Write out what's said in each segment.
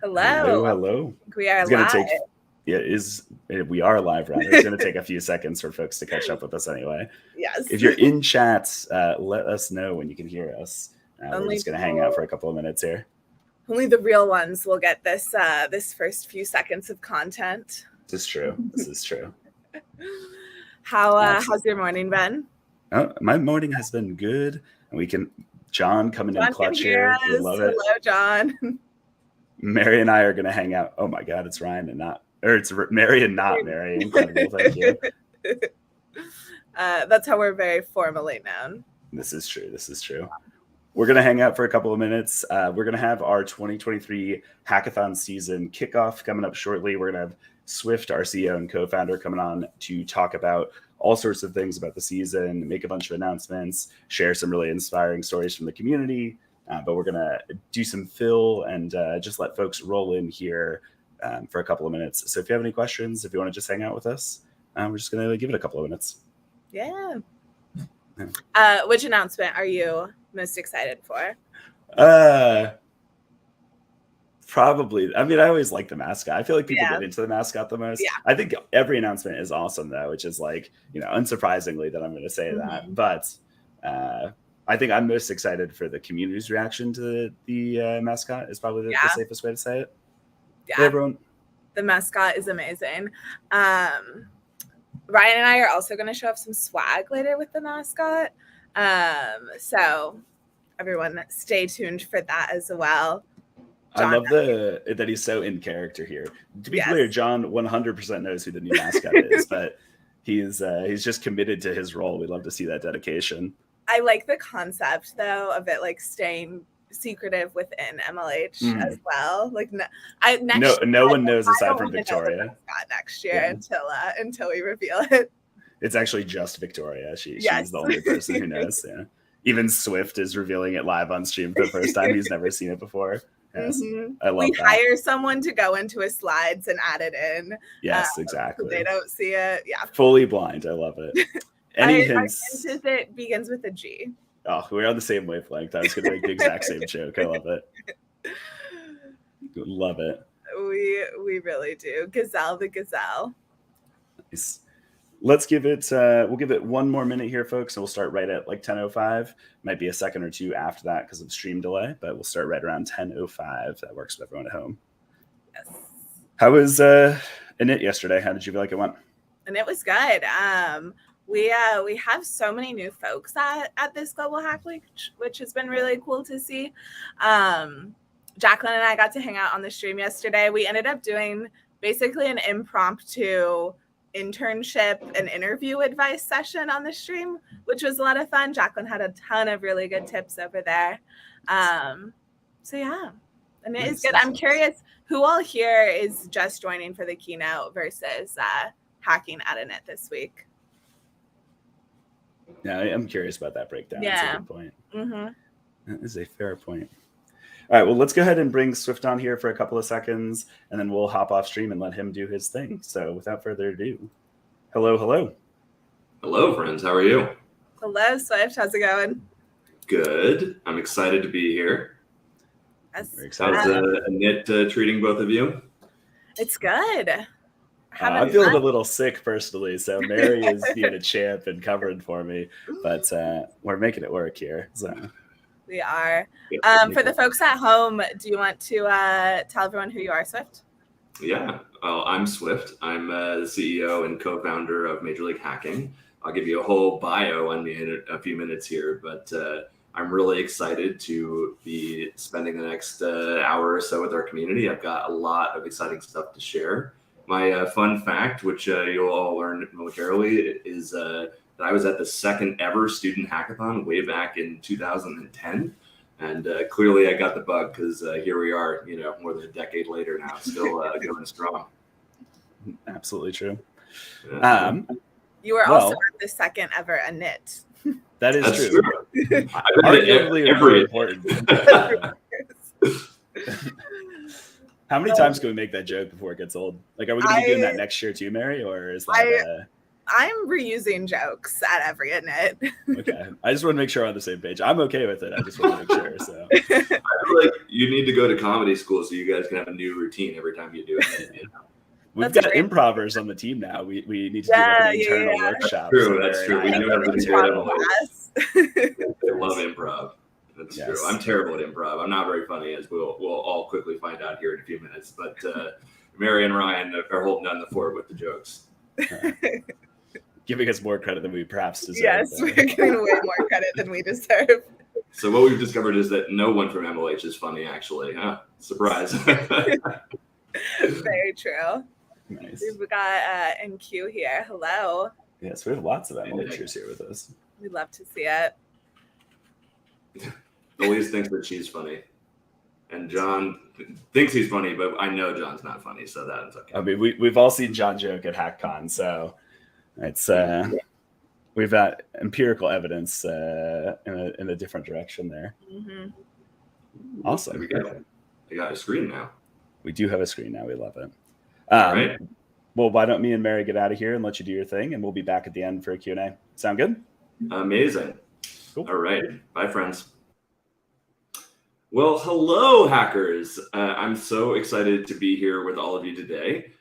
Hello. Hello. We are It's gonna live. we are live, rather. It's going to take a few seconds for folks to catch up with us anyway. Yes. If you're in chats, let us know when you can hear us. We're just going to hang out for a couple of minutes here. Only the real ones will get this this first few seconds of content. This is true. This is true. How's your morning been? Oh, my morning has been good. And John coming in clutch here. We love it. Hello, John. Mary and I are going to hang out. Oh my God, it's Ryan and it's Mary and not Mary. Incredible. Thank you. That's how we're very formally known. This is true. This is true. We're going to hang out for a couple of minutes. We're going to have our 2023 Hackathon season kickoff coming up shortly. We're going to have Swift, our CEO and co-founder, coming on to talk about all sorts of things about the season, make a bunch of announcements, share some really inspiring stories from the community. But we're going to do some fill and just let folks roll in here for a couple of minutes. So if you have any questions, if you want to just hang out with us, we're just going to give it a couple of minutes. Yeah. Which announcement are you most excited for? Probably. I mean, I always like the mascot. I feel like people get into the mascot the most. Yeah. I think every announcement is awesome, though, which is like, unsurprisingly that I'm going to say that. But I think I'm most excited for the community's reaction to the mascot is probably the safest way to say it. Yeah. Hey, everyone. The mascot is amazing. Ryan and I are also going to show off some swag later with the mascot. So everyone stay tuned for that as well. John, I love that he's so in character here. To be clear, John 100% knows who the new mascot is, but he's just committed to his role. We love to see that dedication. I like the concept though of it like staying secretive within MLH as well. Like no one knows aside from Victoria. Next year until we reveal it. It's actually just Victoria. She's the only person who knows. Yeah. Even Swift is revealing it live on stream for the first time. He's never seen it before. Yes. I love that. We hire someone to go into his slides and add it in. Yes, exactly. So they don't see it. Yeah. Fully blind. I love it. Any hints? Our hint is it begins with a G. Oh, we're on the same wavelength. I was going to make the exact same joke. I love it. Love it. We really do. Gazelle the gazelle. Nice. Let's give it, we'll give it one more minute here, folks, and we'll start right at like 10:05. Might be a second or two after that because of stream delay, but we'll start right around 10:05. That works with everyone at home. Yes. How was Init yesterday? How did you feel like it went? And it was good. We have so many new folks at this Global Hack Week, which has been really cool to see. Jacqueline and I got to hang out on the stream yesterday. We ended up doing basically an impromptu internship and interview advice session on the stream, which was a lot of fun. Jacqueline had a ton of really good tips over there. So yeah, and it is good. I'm curious who all here is just joining for the keynote versus hacking at Init this week. Yeah, I'm curious about that breakdown. Yeah. That's a good point. That is a fair point. All right, well, let's go ahead and bring Swift on here for a couple of seconds, and then we'll hop off stream and let him do his thing. So without further ado, hello. Hello, friends. How are you? Hello, Swift. How's it going? Good. I'm excited to be here. Yes. Very excited. How's Init treating both of you? It's good. I'm feeling a little sick personally, so Mary is being a champ and covering for me, but we're making it work here. So. We are. For the folks at home, do you want to tell everyone who you are, Swift? Yeah, well, I'm Swift. I'm the CEO and co-founder of Major League Hacking. I'll give you a whole bio on me in a few minutes here, but I'm really excited to be spending the next hour or so with our community. I've got a lot of exciting stuff to share. My fun fact, which you'll all learn momentarily, is that I was at the second ever student hackathon way back in 2010. And clearly I got the bug because here we are, more than a decade later now, still going strong. Absolutely true. You were also at the second ever Init. That's true. Arguably really important. How many times can we make that joke before it gets old? Like, are we going to be doing that next year too, Mary? Or is that... I'm reusing jokes at every init. Okay. I just want to make sure we're on the same page. I'm okay with it. I just want to make sure. So I feel like you need to go to comedy school so you guys can have a new routine every time you do it. You know? We've That's got great. improvers on the team now. We need to do like an internal workshop. That's true. We do have the They love improv. That's true. I'm terrible at improv. I'm not very funny, as we'll all quickly find out here in a few minutes. But Mary and Ryan are holding down the fort with the jokes. Giving us more credit than we perhaps deserve. Yes, we're getting way more credit than we deserve. So what we've discovered is that no one from MLH is funny, actually. Huh? Surprise. Very true. Nice. We've got NQ here. Hello. Yes, we have lots of MLHers here with us. We'd love to see it. Elise thinks that she's funny. And John thinks he's funny, but I know John's not funny, so that's okay. I mean, we've all seen John joke at Hackcon, so it's we've got empirical evidence in a different direction there. Mm-hmm. Awesome. We got a screen now. We do have a screen now. We love it. All right. Well, why don't me and Mary get out of here and let you do your thing, and we'll be back at the end for a Q&A. Sound good? Amazing. Cool. All right. Bye, friends. Well, hello, hackers. I'm so excited to be here with all of you today.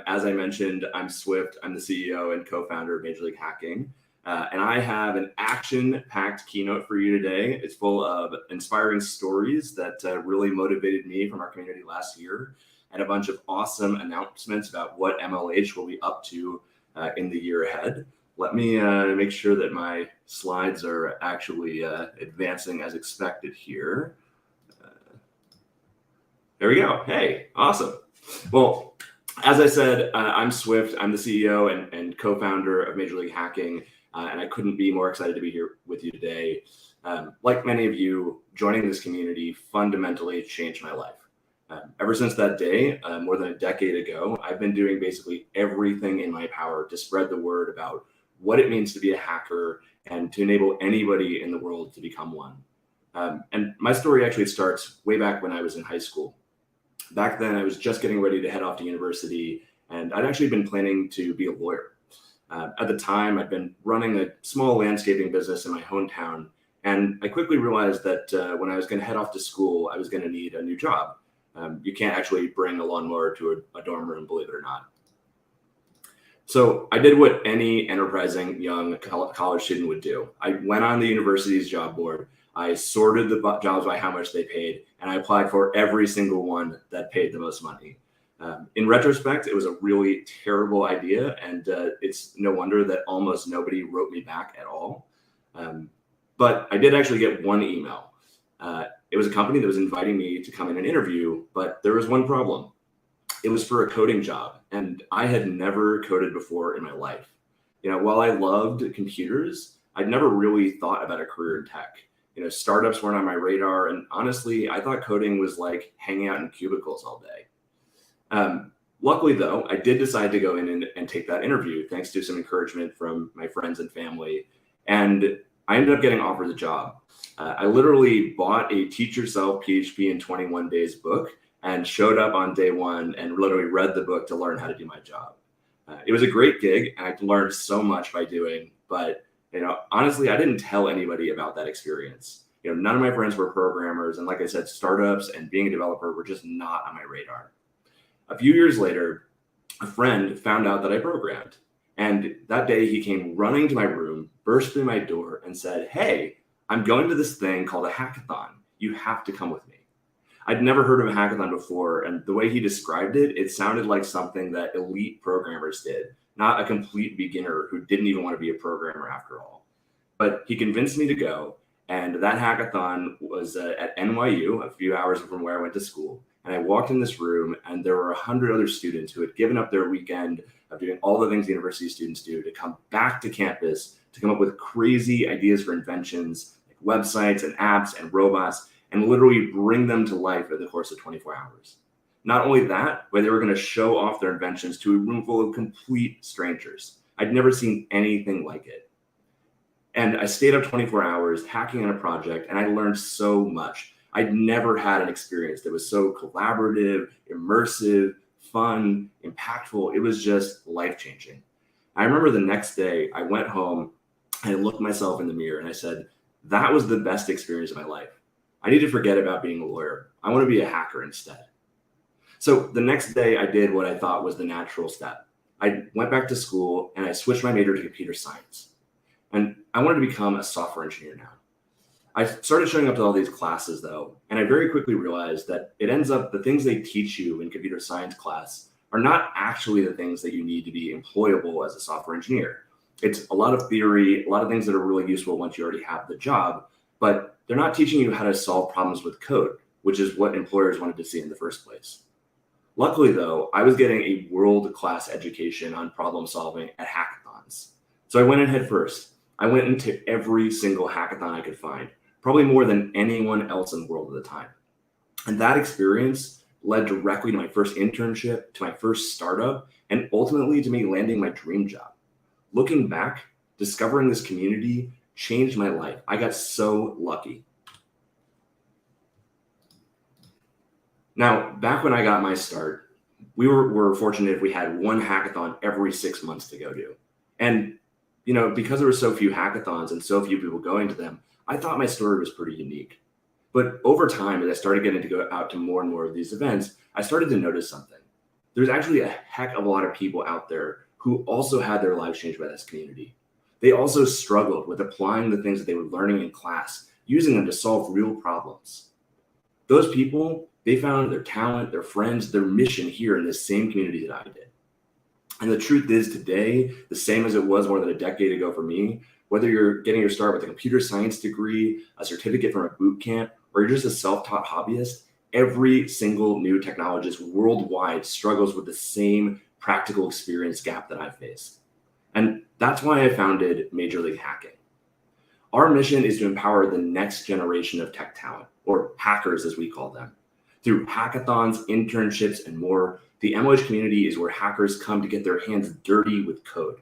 As I mentioned, I'm Swift. I'm the CEO and co-founder of Major League Hacking. And I have an action-packed keynote for you today. It's full of inspiring stories that really motivated me from our community last year, and a bunch of awesome announcements about what MLH will be up to in the year ahead. Let me make sure that my slides are actually advancing as expected here. There we go. Hey, awesome. Well, as I said, I'm Swift. I'm the CEO and co-founder of Major League Hacking, and I couldn't be more excited to be here with you today. Like many of you, joining this community fundamentally changed my life. Ever since that day, more than a decade ago, I've been doing basically everything in my power to spread the word about what it means to be a hacker and to enable anybody in the world to become one. And my story actually starts way back when I was in high school. Back then, I was just getting ready to head off to university, and I'd actually been planning to be a lawyer. At the time, I'd been running a small landscaping business in my hometown, and I quickly realized that when I was going to head off to school, I was going to need a new job. You can't actually bring a lawnmower to a dorm room, believe it or not. So I did what any enterprising young college student would do. I went on the university's job board. I sorted the jobs by how much they paid, and I applied for every single one that paid the most money. In retrospect, it was a really terrible idea, and it's no wonder that almost nobody wrote me back at all. But I did actually get one email. It was a company that was inviting me to come in and interview, but there was one problem. It was for a coding job, and I had never coded before in my life. You know, while I loved computers, I'd never really thought about a career in tech. You know, startups weren't on my radar, and honestly, I thought coding was like hanging out in cubicles all day. Luckily, though, I did decide to go in and take that interview, thanks to some encouragement from my friends and family, and I ended up getting offered the job. I literally bought a Teach Yourself PHP in 21 Days book and showed up on day one and literally read the book to learn how to do my job. It was a great gig, and I learned so much by doing, but you know, honestly, I didn't tell anybody about that experience. You know, none of my friends were programmers, and like I said, startups and being a developer were just not on my radar. A few years later, a friend found out that I programmed, and that day he came running to my room, burst through my door, and said, "Hey, I'm going to this thing called a hackathon. You have to come with me." I'd never heard of a hackathon before, and the way he described it, it sounded like something that elite programmers did, not a complete beginner who didn't even want to be a programmer after all. But he convinced me to go, and that hackathon was at NYU, a few hours from where I went to school. And I walked in this room, and there were 100 other students who had given up their weekend of doing all the things university students do to come back to campus to come up with crazy ideas for inventions, like websites and apps and robots, and literally bring them to life in the course of 24 hours. Not only that, but they were going to show off their inventions to a room full of complete strangers. I'd never seen anything like it. And I stayed up 24 hours hacking on a project, and I learned so much. I'd never had an experience that was so collaborative, immersive, fun, impactful. It was just life-changing. I remember the next day I went home and I looked myself in the mirror and I said, that was the best experience of my life. I need to forget about being a lawyer. I want to be a hacker instead. So the next day I did what I thought was the natural step. I went back to school and I switched my major to computer science. And I wanted to become a software engineer now. I started showing up to all these classes though, and I very quickly realized that it ends up the things they teach you in computer science class are not actually the things that you need to be employable as a software engineer. It's a lot of theory, a lot of things that are really useful once you already have the job, but they're not teaching you how to solve problems with code, which is what employers wanted to see in the first place. Luckily though, I was getting a world-class education on problem solving at hackathons. So I went in head first. I went into every single hackathon I could find, probably more than anyone else in the world at the time. And that experience led directly to my first internship, to my first startup, and ultimately to me landing my dream job. Looking back, discovering this community changed my life. I got so lucky. Now, back when I got my start, we were fortunate if we had one hackathon every 6 months to go to. And because there were so few hackathons and so few people going to them, I thought my story was pretty unique. But over time, as I started getting to go out to more and more of these events, I started to notice something. There's actually a heck of a lot of people out there who also had their lives changed by this community. They also struggled with applying the things that they were learning in class, using them to solve real problems. Those people, they found their talent, their friends, their mission here in this same community that I did. And the truth is today, the same as it was more than a decade ago for me, whether you're getting your start with a computer science degree, a certificate from a boot camp, or you're just a self-taught hobbyist, every single new technologist worldwide struggles with the same practical experience gap that I faced. And that's why I founded Major League Hacking. Our mission is to empower the next generation of tech talent, or hackers as we call them. Through hackathons, internships, and more, the MLH community is where hackers come to get their hands dirty with code.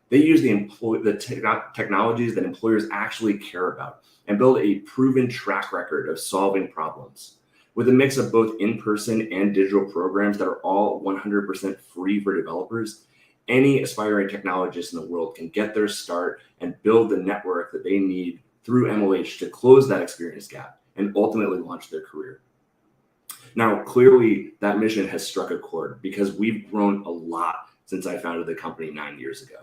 They use the technologies that employers actually care about and build a proven track record of solving problems. With a mix of both in-person and digital programs that are all 100% free for developers, any aspiring technologist in the world can get their start and build the network that they need through MLH to close that experience gap and ultimately launch their career. Now, clearly, that mission has struck a chord because we've grown a lot since I founded the company 9 years ago.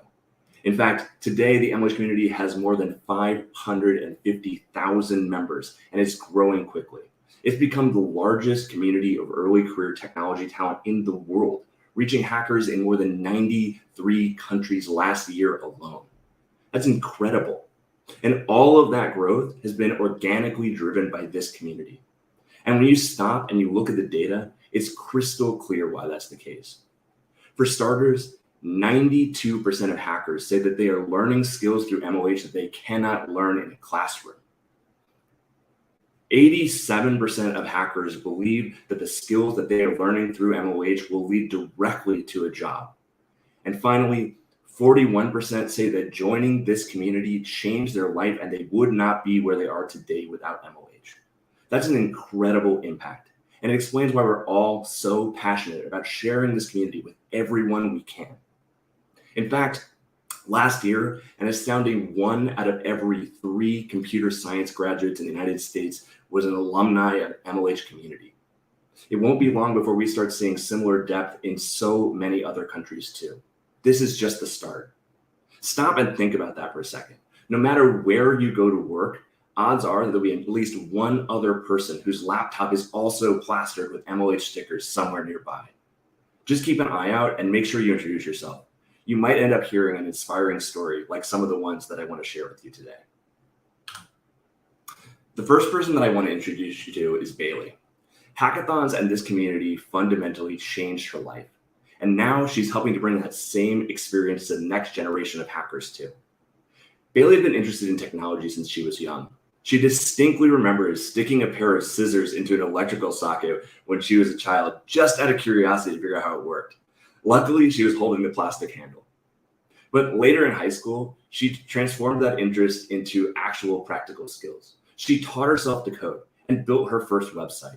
In fact, today, the MLH community has more than 550,000 members, and it's growing quickly. It's become the largest community of early career technology talent in the world, reaching hackers in more than 93 countries last year alone. That's incredible. And all of that growth has been organically driven by this community. And when you stop and you look at the data, it's crystal clear why that's the case. For starters, 92% of hackers say that they are learning skills through MLH that they cannot learn in a classroom. 87% of hackers believe that the skills that they are learning through MLH will lead directly to a job. And finally, 41% say that joining this community changed their life and they would not be where they are today without MLH. That's an incredible impact. And it explains why we're all so passionate about sharing this community with everyone we can. In fact, last year, an astounding 1 out of every 3 computer science graduates in the United States was an alumni of MLH community. It won't be long before we start seeing similar depth in so many other countries too. This is just the start. Stop and think about that for a second. No matter where you go to work, odds are that there'll be at least one other person whose laptop is also plastered with MLH stickers somewhere nearby. Just keep an eye out and make sure you introduce yourself. You might end up hearing an inspiring story like some of the ones that I want to share with you today. The first person that I want to introduce you to is Bailey. Hackathons and this community fundamentally changed her life. And now she's helping to bring that same experience to the next generation of hackers too. Bailey had been interested in technology since she was young. She distinctly remembers sticking a pair of scissors into an electrical socket when she was a child, just out of curiosity to figure out how it worked. Luckily, she was holding the plastic handle. But later in high school, she transformed that interest into actual practical skills. She taught herself to code and built her first website.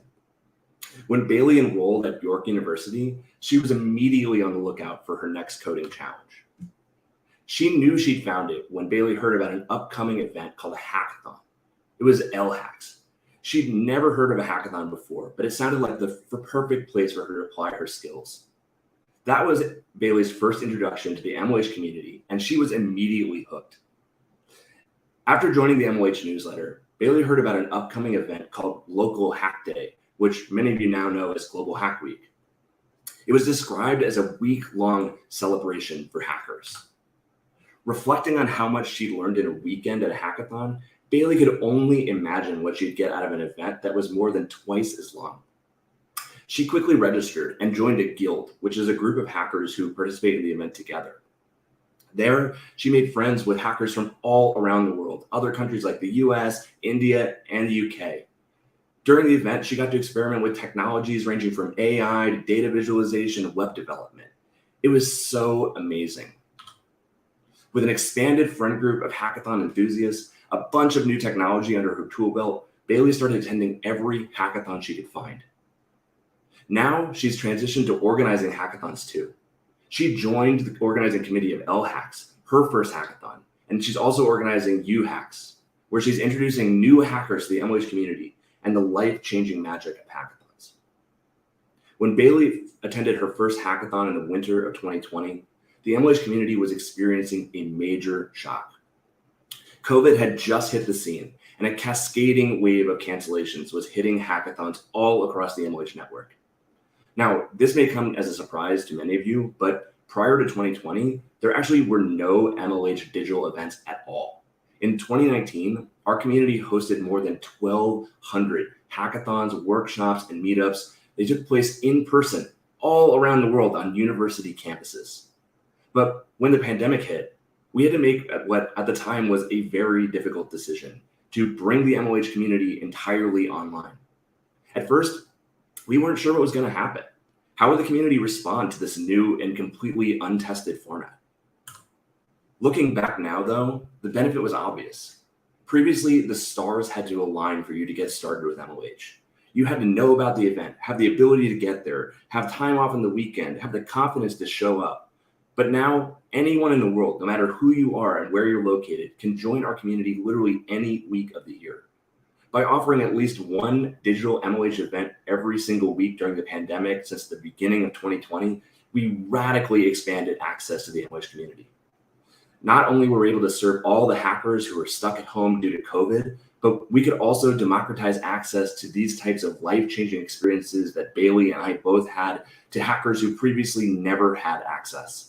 When Bailey enrolled at York University, she was immediately on the lookout for her next coding challenge. She knew she'd found it when Bailey heard about an upcoming event called a hackathon. It was LHacks. She'd never heard of a hackathon before, but it sounded like the perfect place for her to apply her skills. That was Bailey's first introduction to the MLH community, and she was immediately hooked. After joining the MLH newsletter, Bailey heard about an upcoming event called Local Hack Day, which many of you now know as Global Hack Week. It was described as a week-long celebration for hackers. Reflecting on how much she'd learned in a weekend at a hackathon, Bailey could only imagine what she'd get out of an event that was more than twice as long. She quickly registered and joined a guild, which is a group of hackers who participate in the event together. There, she made friends with hackers from all around the world, other countries like the US, India, and the UK. During the event, she got to experiment with technologies ranging from AI to data visualization and web development. It was so amazing. With an expanded friend group of hackathon enthusiasts, a bunch of new technology under her tool belt, Bailey started attending every hackathon she could find. Now she's transitioned to organizing hackathons too. She joined the organizing committee of LHacks, her first hackathon, and she's also organizing UHacks, where she's introducing new hackers to the MLH community and the life-changing magic of hackathons. When Bailey attended her first hackathon in the winter of 2020, the MLH community was experiencing a major shock. COVID had just hit the scene, and a cascading wave of cancellations was hitting hackathons all across the MLH network. Now, this may come as a surprise to many of you, but prior to 2020, there actually were no MLH digital events at all. In 2019, our community hosted more than 1,200 hackathons, workshops, and meetups. They took place in person all around the world on university campuses. But when the pandemic hit, we had to make what at the time was a very difficult decision to bring the MLH community entirely online. At first, we weren't sure what was going to happen. How would the community respond to this new and completely untested format? Looking back now, though, the benefit was obvious. Previously, the stars had to align for you to get started with MLH. You had to know about the event, have the ability to get there, have time off on the weekend, have the confidence to show up. But now, anyone in the world, no matter who you are and where you're located, can join our community literally any week of the year. By offering at least one digital MLH event every single week during the pandemic since the beginning of 2020, we radically expanded access to the MLH community. Not only were we able to serve all the hackers who were stuck at home due to COVID, but we could also democratize access to these types of life-changing experiences that Bailey and I both had to hackers who previously never had access.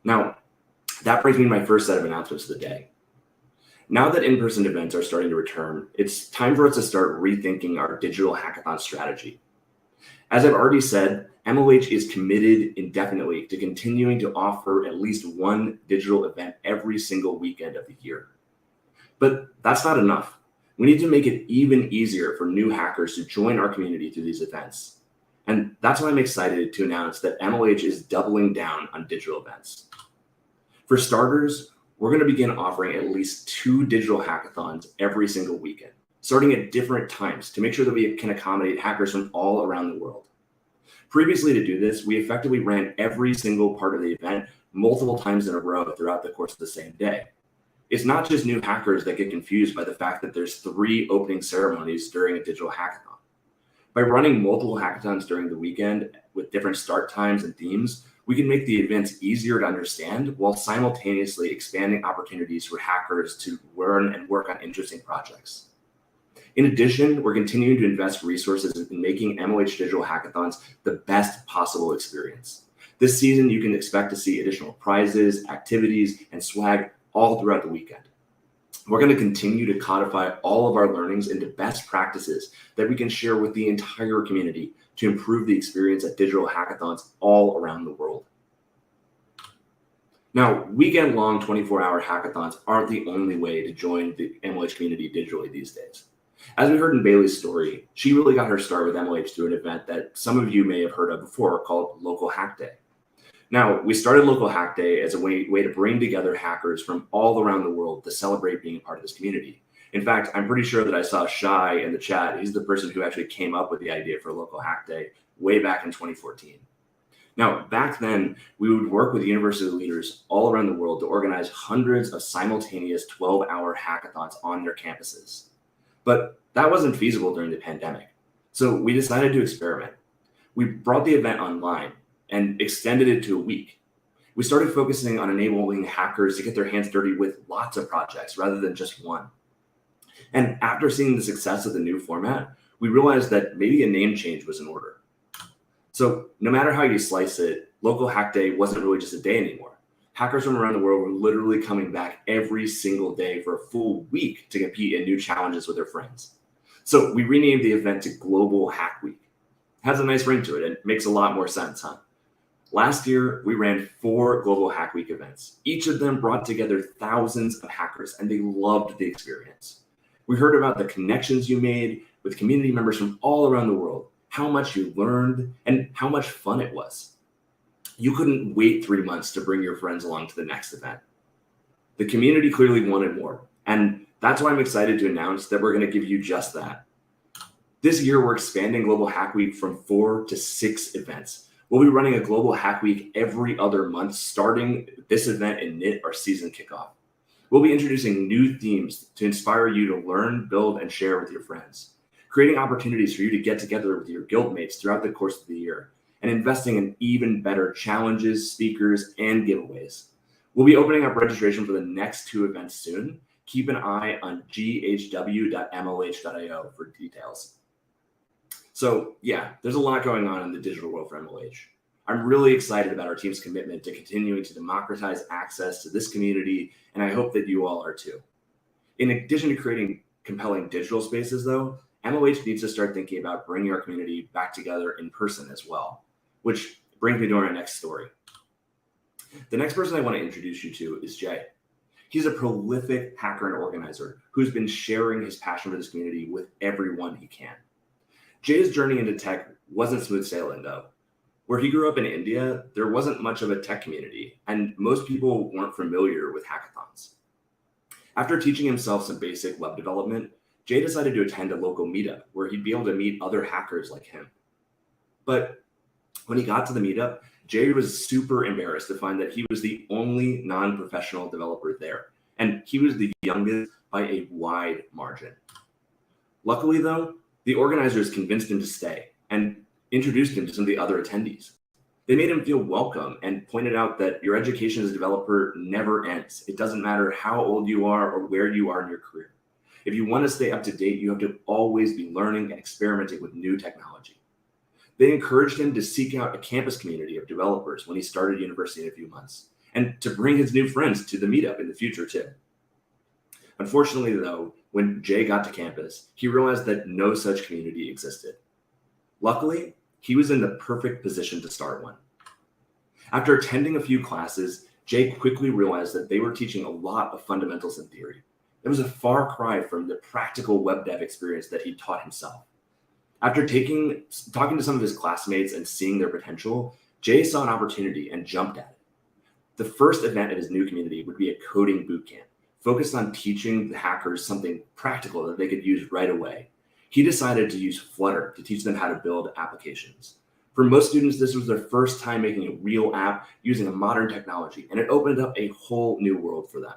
Now, that brings me to my first set of announcements of the day. Now that in-person events are starting to return, it's time for us to start rethinking our digital hackathon strategy. As I've already said, MLH is committed indefinitely to continuing to offer at least one digital event every single weekend of the year. But that's not enough. We need to make it even easier for new hackers to join our community through these events. And that's why I'm excited to announce that MLH is doubling down on digital events. For starters, we're going to begin offering at least 2 digital hackathons every single weekend, starting at different times to make sure that we can accommodate hackers from all around the world. Previously, to do this, we effectively ran every single part of the event multiple times in a row throughout the course of the same day. It's not just new hackers that get confused by the fact that there's 3 opening ceremonies during a digital hackathon. By running multiple hackathons during the weekend with different start times and themes, we can make the events easier to understand while simultaneously expanding opportunities for hackers to learn and work on interesting projects. In addition, we're continuing to invest resources in making MLH digital hackathons the best possible experience. This season, you can expect to see additional prizes, activities, and swag all throughout the weekend. We're going to continue to codify all of our learnings into best practices that we can share with the entire community to improve the experience at digital hackathons all around the world. Now, weekend-long 24-hour hackathons aren't the only way to join the MLH community digitally these days. As we heard in Bailey's story, she really got her start with MLH through an event that some of you may have heard of before called Local Hack Day. Now, we started Local Hack Day as a way to bring together hackers from all around the world to celebrate being a part of this community. In fact, I'm pretty sure that I saw Shai in the chat. He's the person who actually came up with the idea for Local Hack Day way back in 2014. Now, back then, we would work with university leaders all around the world to organize hundreds of simultaneous 12-hour hackathons on their campuses. But that wasn't feasible during the pandemic. So we decided to experiment. We brought the event online and extended it to a week. We started focusing on enabling hackers to get their hands dirty with lots of projects rather than just one. And after seeing the success of the new format, we realized that maybe a name change was in order. So no matter how you slice it, Local Hack Day wasn't really just a day anymore. Hackers from around the world were literally coming back every single day for a full week to compete in new challenges with their friends. So we renamed the event to Global Hack Week. It has a nice ring to it and makes a lot more sense, huh? Last year, we ran 4 Global Hack Week events. Each of them brought together thousands of hackers, and they loved the experience. We heard about the connections you made with community members from all around the world, how much you learned, and how much fun it was. You couldn't wait 3 months to bring your friends along to the next event. The community clearly wanted more, and that's why I'm excited to announce that we're going to give you just that. This year, we're expanding Global Hack Week from 4 to 6 events. We'll be running a Global Hack Week every other month, starting this event in NIT, our season kickoff. We'll be introducing new themes to inspire you to learn, build, and share with your friends, creating opportunities for you to get together with your guildmates throughout the course of the year, and investing in even better challenges, speakers, and giveaways. We'll be opening up registration for the next 2 events soon. Keep an eye on ghw.mlh.io for details. So yeah, there's a lot going on in the digital world for MLH. I'm really excited about our team's commitment to continuing to democratize access to this community, and I hope that you all are too. In addition to creating compelling digital spaces though, MLH needs to start thinking about bringing our community back together in person as well, which brings me to our next story. The next person I want to introduce you to is Jay. He's a prolific hacker and organizer who's been sharing his passion for this community with everyone he can. Jay's journey into tech wasn't smooth sailing though. Where he grew up in India, there wasn't much of a tech community, and most people weren't familiar with hackathons. After teaching himself some basic web development, Jay decided to attend a local meetup where he'd be able to meet other hackers like him. But when he got to the meetup, Jay was super embarrassed to find that he was the only non-professional developer there, and he was the youngest by a wide margin. Luckily though, the organizers convinced him to stay and introduced him to some of the other attendees. They made him feel welcome and pointed out that your education as a developer never ends. It doesn't matter how old you are or where you are in your career. If you want to stay up to date, you have to always be learning and experimenting with new technology. They encouraged him to seek out a campus community of developers when he started university in a few months, and to bring his new friends to the meetup in the future too. Unfortunately though, when Jay got to campus, he realized that no such community existed. Luckily, he was in the perfect position to start one. After attending a few classes, Jay quickly realized that they were teaching a lot of fundamentals in theory. It was a far cry from the practical web dev experience that he taught himself. After talking to some of his classmates and seeing their potential, Jay saw an opportunity and jumped at it. The first event at his new community would be a coding bootcamp, focused on teaching the hackers something practical that they could use right away. He decided to use Flutter to teach them how to build applications. For most students, this was their first time making a real app using a modern technology, and it opened up a whole new world for them.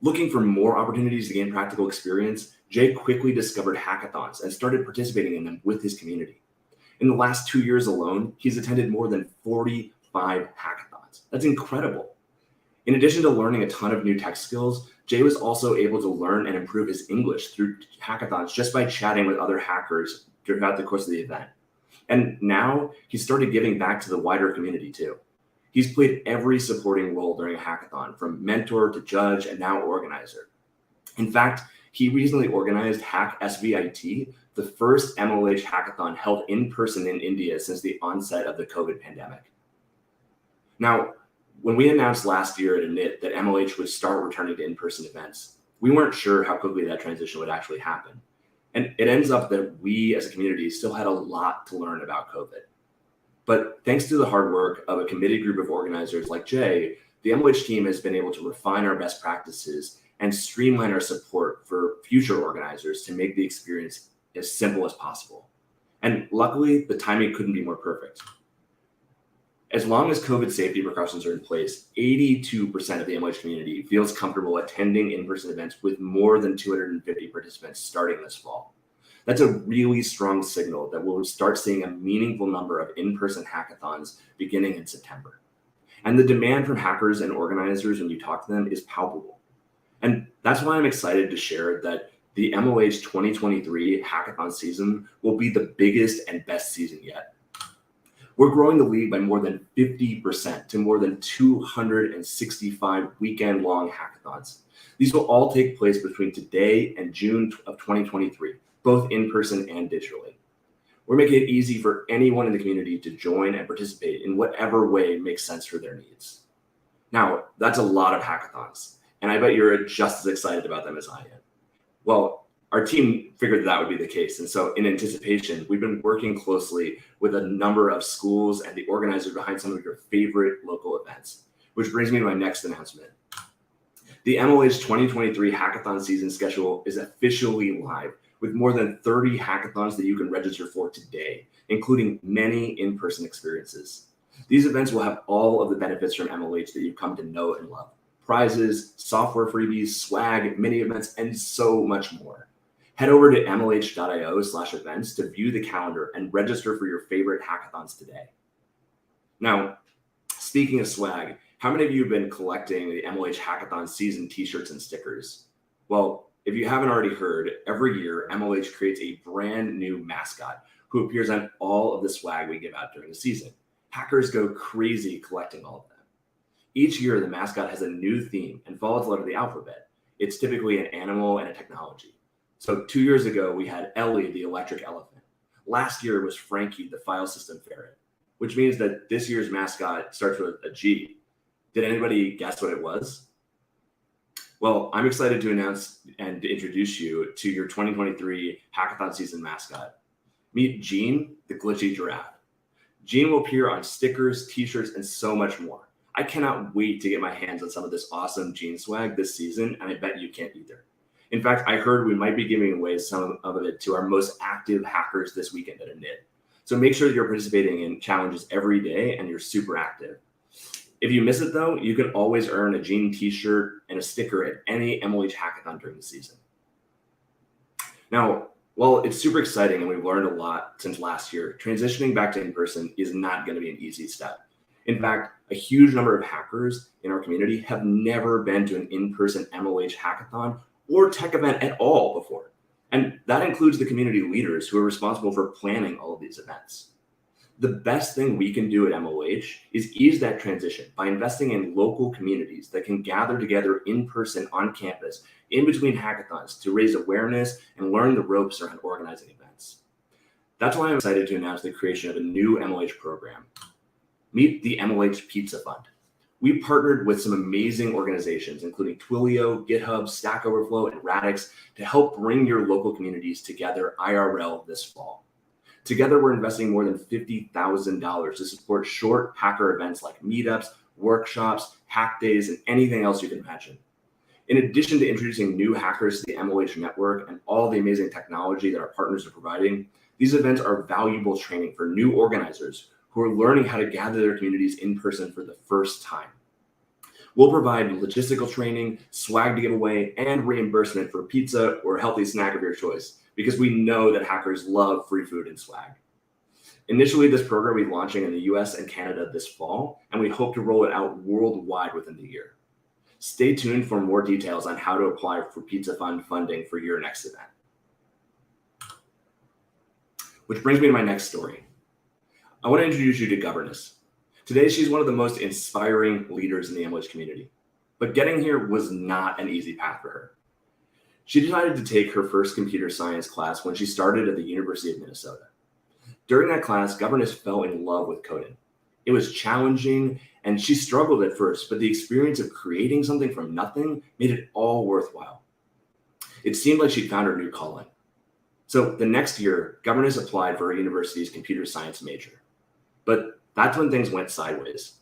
Looking for more opportunities to gain practical experience, Jay quickly discovered hackathons and started participating in them with his community. In the last 2 years alone, he's attended more than 45 hackathons. That's incredible. In addition to learning a ton of new tech skills, Jay was also able to learn and improve his English through hackathons just by chatting with other hackers throughout the course of the event. And now he started giving back to the wider community too. He's played every supporting role during a hackathon, from mentor to judge and now organizer. In fact, he recently organized Hack SVIT, the first MLH hackathon held in person in India since the onset of the COVID pandemic. Now, when we announced last year at a NIT that MLH would start returning to in-person events, we weren't sure how quickly that transition would actually happen. And it ends up that we as a community still had a lot to learn about COVID. But thanks to the hard work of a committed group of organizers like Jay, the MLH team has been able to refine our best practices and streamline our support for future organizers to make the experience as simple as possible. And luckily, the timing couldn't be more perfect. As long as COVID safety precautions are in place, 82% of the MLH community feels comfortable attending in-person events with more than 250 participants starting this fall. That's a really strong signal that we'll start seeing a meaningful number of in-person hackathons beginning in September. And the demand from hackers and organizers when you talk to them is palpable. And that's why I'm excited to share that the MLH 2023 hackathon season will be the biggest and best season yet. We're growing the league by more than 50% to more than 265 weekend-long hackathons. These will all take place between today and June of 2023, both in person and digitally. We're making it easy for anyone in the community to join and participate in whatever way makes sense for their needs. Now, that's a lot of hackathons, and I bet you're just as excited about them as I am. Well, our team figured that would be the case. And so in anticipation, we've been working closely with a number of schools and the organizers behind some of your favorite local events, which brings me to my next announcement. The MLH 2023 hackathon season schedule is officially live with more than 30 hackathons that you can register for today, including many in-person experiences. These events will have all of the benefits from MLH that you've come to know and love. Prizes, software freebies, swag, mini events, and so much more. Head over to mlh.io/events to view the calendar and register for your favorite hackathons today. Now, speaking of swag, how many of you have been collecting the MLH Hackathon season t-shirts and stickers? Well, if you haven't already heard, every year MLH creates a brand new mascot who appears on all of the swag we give out during the season. Hackers go crazy collecting all of them. Each year, the mascot has a new theme and follows the letter of the alphabet. It's typically an animal and a technology. So 2 years ago, we had Ellie, the electric elephant. Last year was Frankie, the file system ferret, which means that this year's mascot starts with a G. Did anybody guess what it was? Well, I'm excited to announce and to introduce you to your 2023 Hackathon season mascot. Meet Gene, the glitchy giraffe. Gene will appear on stickers, t-shirts, and so much more. I cannot wait to get my hands on some of this awesome Gene swag this season, and I bet you can't either. In fact, I heard we might be giving away some of it to our most active hackers this weekend at a NIT. So make sure that you're participating in challenges every day and you're super active. If you miss it though, you can always earn a Gene t-shirt and a sticker at any MLH Hackathon during the season. Now, while it's super exciting and we've learned a lot since last year, transitioning back to in-person is not going to be an easy step. In fact, a huge number of hackers in our community have never been to an in-person MLH Hackathon or tech event at all before. And that includes the community leaders who are responsible for planning all of these events. The best thing we can do at MLH is ease that transition by investing in local communities that can gather together in person on campus in between hackathons to raise awareness and learn the ropes around organizing events. That's why I'm excited to announce the creation of a new MLH program. Meet the MLH Pizza Fund. We partnered with some amazing organizations, including Twilio, GitHub, Stack Overflow, and Radix, to help bring your local communities together IRL this fall. Together, we're investing more than $50,000 to support short hacker events like meetups, workshops, hack days, and anything else you can imagine. In addition to introducing new hackers to the MLH network and all the amazing technology that our partners are providing, these events are valuable training for new organizers who are learning how to gather their communities in person for the first time. We'll provide logistical training, swag to give away, and reimbursement for pizza or a healthy snack of your choice, because we know that hackers love free food and swag. Initially, this program will be launching in the US and Canada this fall, and we hope to roll it out worldwide within the year. Stay tuned for more details on how to apply for Pizza Fund funding for your next event. Which brings me to my next story. I want to introduce you to Governess. Today, she's one of the most inspiring leaders in the MLH community, but getting here was not an easy path for her. She decided to take her first computer science class when she started at the University of Minnesota. During that class, Governess fell in love with coding. It was challenging, and she struggled at first, but the experience of creating something from nothing made it all worthwhile. It seemed like she'd found her new calling. So the next year, Governess applied for her university's computer science major. But that's when things went sideways.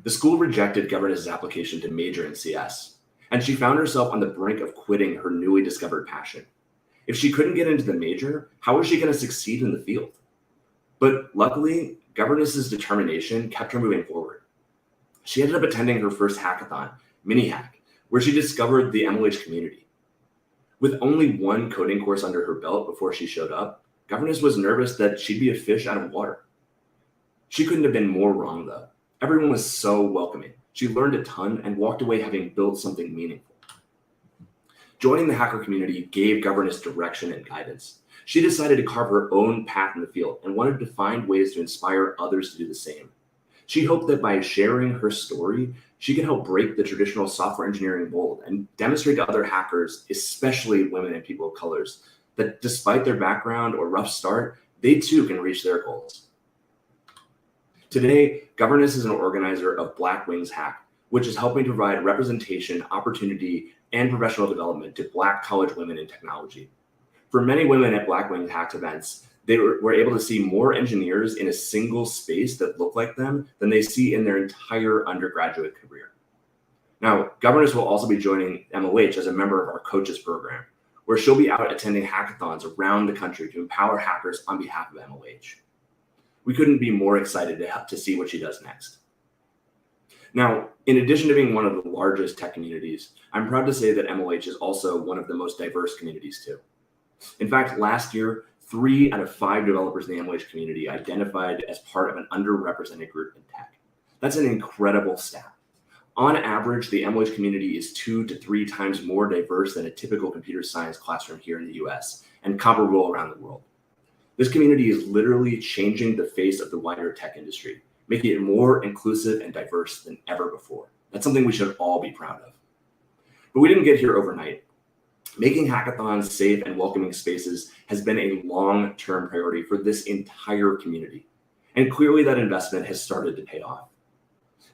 The school rejected Governess's application to major in CS, and she found herself on the brink of quitting her newly discovered passion. If she couldn't get into the major, how was she going to succeed in the field? But luckily, Governess's determination kept her moving forward. She ended up attending her first hackathon, Mini Hack, where she discovered the MLH community. With only one coding course under her belt before she showed up, Governess was nervous that she'd be a fish out of water. She couldn't have been more wrong, though. Everyone was so welcoming. She learned a ton and walked away having built something meaningful. Joining the hacker community gave Governess direction and guidance. She decided to carve her own path in the field and wanted to find ways to inspire others to do the same. She hoped that by sharing her story, she could help break the traditional software engineering mold and demonstrate to other hackers, especially women and people of colors, that despite their background or rough start, they too can reach their goals. Today, Governess is an organizer of Black Wings Hack, which is helping to provide representation, opportunity, and professional development to Black college women in technology. For many women at Black Wings Hack events, they were able to see more engineers in a single space that look like them than they see in their entire undergraduate career. Now, Governess will also be joining MLH as a member of our coaches program, where she'll be out attending hackathons around the country to empower hackers on behalf of MLH. We couldn't be more excited to see what she does next. Now, in addition to being one of the largest tech communities, I'm proud to say that MLH is also one of the most diverse communities too. In fact, last year, 3 out of 5 developers in the MLH community identified as part of an underrepresented group in tech. That's an incredible stat. On average, the MLH community is 2 to 3 times more diverse than a typical computer science classroom here in the US and comparable around the world. This community is literally changing the face of the wider tech industry, making it more inclusive and diverse than ever before. That's something we should all be proud of. But we didn't get here overnight. Making hackathons safe and welcoming spaces has been a long-term priority for this entire community. And clearly that investment has started to pay off.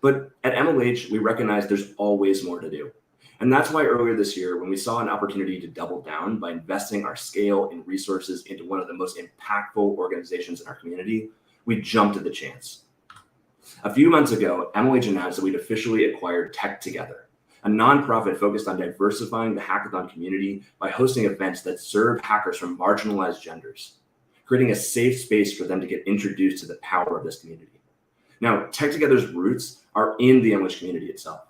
But at MLH, we recognize there's always more to do. And that's why earlier this year, when we saw an opportunity to double down by investing our scale and resources into one of the most impactful organizations in our community, we jumped at the chance. A few months ago, MLH announced that we'd officially acquired Tech Together, a nonprofit focused on diversifying the hackathon community by hosting events that serve hackers from marginalized genders, creating a safe space for them to get introduced to the power of this community. Now, Tech Together's roots are in the MLH community itself.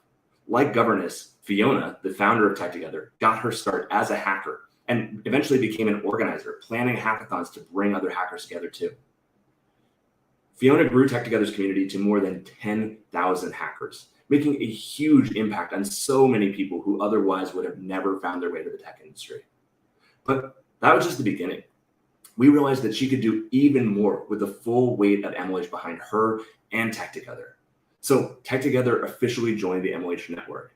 Like Governess, Fiona, the founder of Tech Together, got her start as a hacker and eventually became an organizer, planning hackathons to bring other hackers together too. Fiona grew Tech Together's community to more than 10,000 hackers, making a huge impact on so many people who otherwise would have never found their way to the tech industry. But that was just the beginning. We realized that she could do even more with the full weight of MLH behind her and Tech Together. So Tech Together officially joined the MLH network.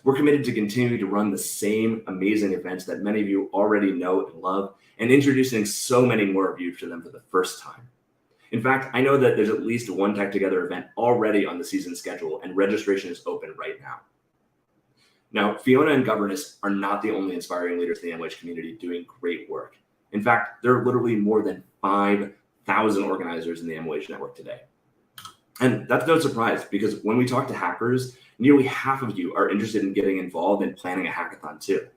We're committed to continuing to run the same amazing events that many of you already know and love, and introducing so many more of you to them for the first time. In fact, I know that there's at least one Tech Together event already on the season schedule, and registration is open right now. Now, Fiona and Governess are not the only inspiring leaders in the MLH community doing great work. In fact, there are literally more than 5,000 organizers in the MLH network today. And that's no surprise, because when we talk to hackers, nearly half of you are interested in getting involved in planning a hackathon too.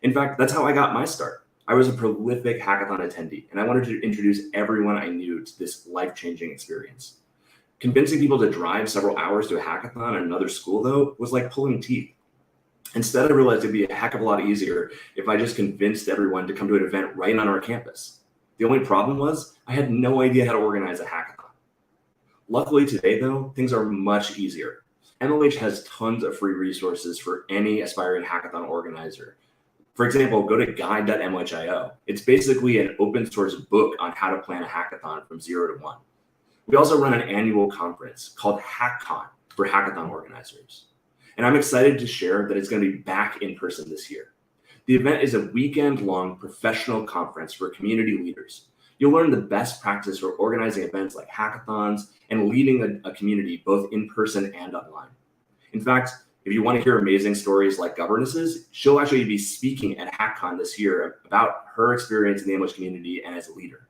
In fact, that's how I got my start. I was a prolific hackathon attendee, and I wanted to introduce everyone I knew to this life-changing experience. Convincing people to drive several hours to a hackathon at another school, though, was like pulling teeth. Instead, I realized it'd be a heck of a lot easier if I just convinced everyone to come to an event right on our campus. The only problem was I had no idea how to organize a hackathon. Luckily today, though, things are much easier. MLH has tons of free resources for any aspiring hackathon organizer. For example, go to guide.mlh.io. It's basically an open source book on how to plan a hackathon from 0 to 1. We also run an annual conference called Hackcon for hackathon organizers. And I'm excited to share that it's going to be back in person this year. The event is a weekend-long professional conference for community leaders. You'll learn the best practice for organizing events like hackathons and leading a community both in person and online. In fact, if you want to hear amazing stories like Governess's, she'll actually be speaking at Hackcon this year about her experience in the MLH community and as a leader.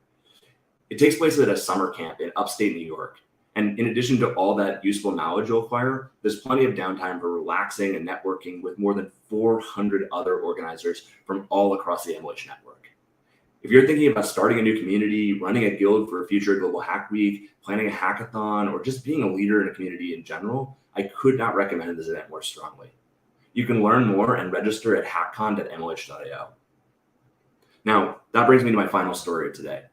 It takes place at a summer camp in upstate New York. And in addition to all that useful knowledge you'll acquire, there's plenty of downtime for relaxing and networking with more than 400 other organizers from all across the MLH network. If you're thinking about starting a new community, running a guild for a future Global Hack Week, planning a hackathon, or just being a leader in a community in general, I could not recommend this event more strongly. You can learn more and register at hackcon.mlh.io. Now, that brings me to my final story of today.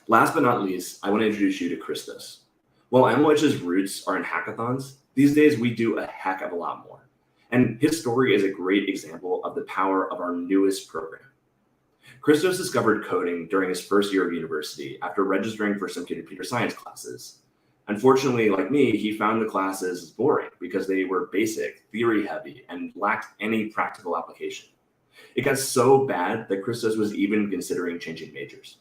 Last but not least, I want to introduce you to Christos. While MLH's roots are in hackathons, these days we do a heck of a lot more. And his story is a great example of the power of our newest program. Christos discovered coding during his first year of university after registering for some computer science classes. Unfortunately, like me, he found the classes boring because they were basic, theory-heavy, and lacked any practical application. It got so bad that Christos was even considering changing majors.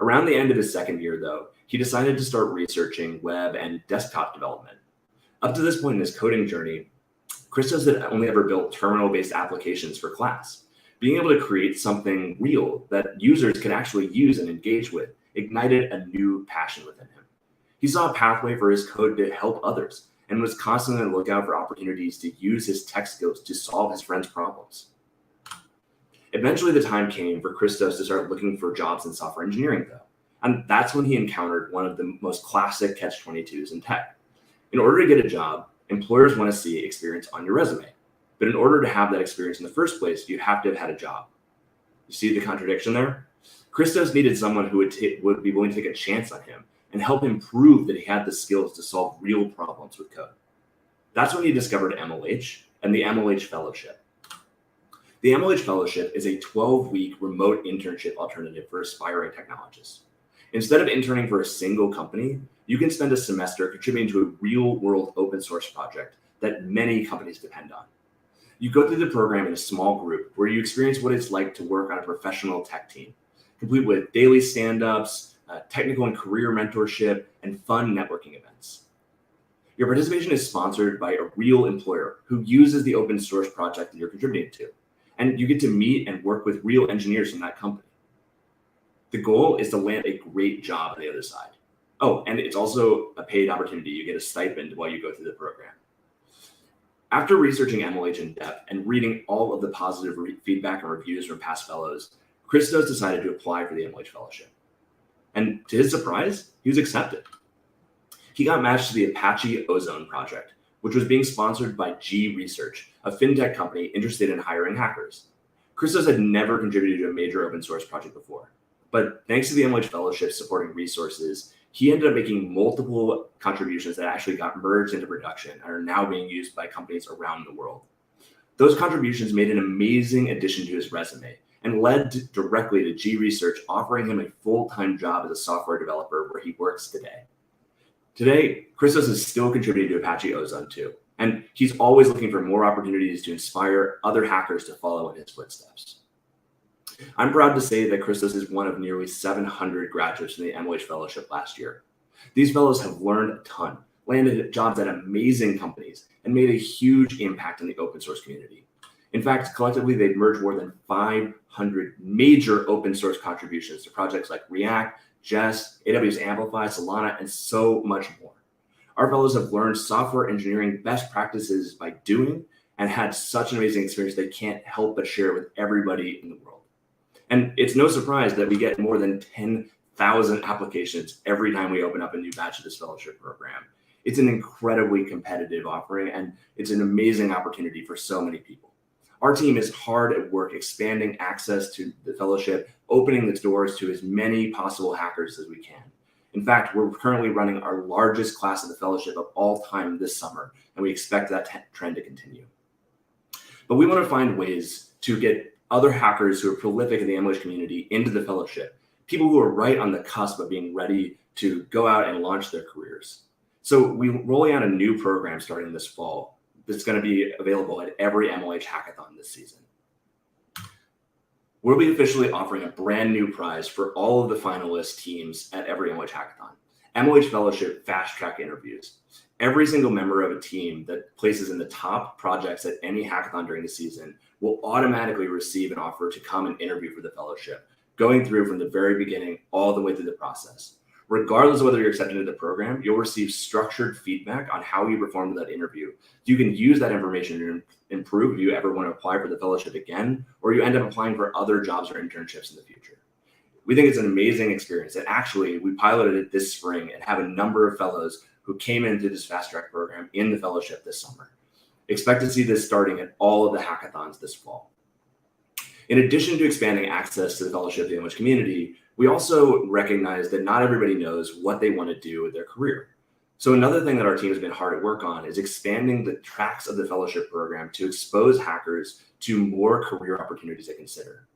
Around the end of his second year, though, he decided to start researching web and desktop development. Up to this point in his coding journey, Christos had only ever built terminal-based applications for class. Being able to create something real that users could actually use and engage with ignited a new passion within him. He saw a pathway for his code to help others and was constantly on the lookout for opportunities to use his tech skills to solve his friends' problems. Eventually, the time came for Christos to start looking for jobs in software engineering, though. And that's when he encountered one of the most classic catch-22s in tech. In order to get a job, employers want to see experience on your resume. But in order to have that experience in the first place, you have to have had a job. You see the contradiction there? Christos needed someone who would be willing to take a chance on him and help him prove that he had the skills to solve real problems with code. That's when he discovered MLH and the MLH Fellowship. The MLH Fellowship is a 12-week remote internship alternative for aspiring technologists. Instead of interning for a single company, you can spend a semester contributing to a real-world open source project that many companies depend on. You go through the program in a small group where you experience what it's like to work on a professional tech team, complete with daily stand-ups, technical and career mentorship, and fun networking events. Your participation is sponsored by a real employer who uses the open source project that you're contributing to, and you get to meet and work with real engineers from that company. The goal is to land a great job on the other side. Oh, and it's also a paid opportunity. You get a stipend while you go through the program. After researching MLH in depth and reading all of the positive feedback and reviews from past fellows, Christos decided to apply for the MLH Fellowship. And to his surprise, he was accepted. He got matched to the Apache Ozone project, which was being sponsored by G Research, a fintech company interested in hiring hackers. Christos had never contributed to a major open source project before, but thanks to the MLH Fellowship supporting resources, he ended up making multiple contributions that actually got merged into production and are now being used by companies around the world. Those contributions made an amazing addition to his resume and led directly to G Research offering him a full-time job as a software developer where he works today. Today, Christos is still contributing to Apache Ozone too, and he's always looking for more opportunities to inspire other hackers to follow in his footsteps. I'm proud to say that Christos is one of nearly 700 graduates from the MLH Fellowship last year. These fellows have learned a ton, landed jobs at amazing companies, and made a huge impact in the open source community. In fact, collectively, they've merged more than 500 major open source contributions to projects like React, Jest, AWS Amplify, Solana, and so much more. Our fellows have learned software engineering best practices by doing and had such an amazing experience they can't help but share with everybody in the world. And it's no surprise that we get more than 10,000 applications every time we open up a new batch of this fellowship program. It's an incredibly competitive offering, and it's an amazing opportunity for so many people. Our team is hard at work expanding access to the fellowship, opening its doors to as many possible hackers as we can. In fact, we're currently running our largest class of the fellowship of all time this summer, and we expect that trend to continue. But we want to find ways to get other hackers who are prolific in the MLH community into the fellowship, people who are right on the cusp of being ready to go out and launch their careers. So we're rolling out a new program starting this fall that's going to be available at every MLH Hackathon this season. We'll be officially offering a brand new prize for all of the finalist teams at every MLH Hackathon. MLH Fellowship Fast Track Interviews. Every single member of a team that places in the top projects at any hackathon during the season will automatically receive an offer to come and interview for the fellowship, going through from the very beginning all the way through the process. Regardless of whether you're accepted into the program, you'll receive structured feedback on how you performed in that interview. You can use that information to improve if you ever want to apply for the fellowship again, or you end up applying for other jobs or internships in the future. We think it's an amazing experience. And actually, we piloted it this spring and have a number of fellows who came into this fast track program in the fellowship this summer. Expect to see this starting at all of the hackathons this fall. In addition to expanding access to the fellowship of the MLH community, we also recognize that not everybody knows what they want to do with their career. So another thing that our team has been hard at work on is expanding the tracks of the fellowship program to expose hackers to more career opportunities to consider.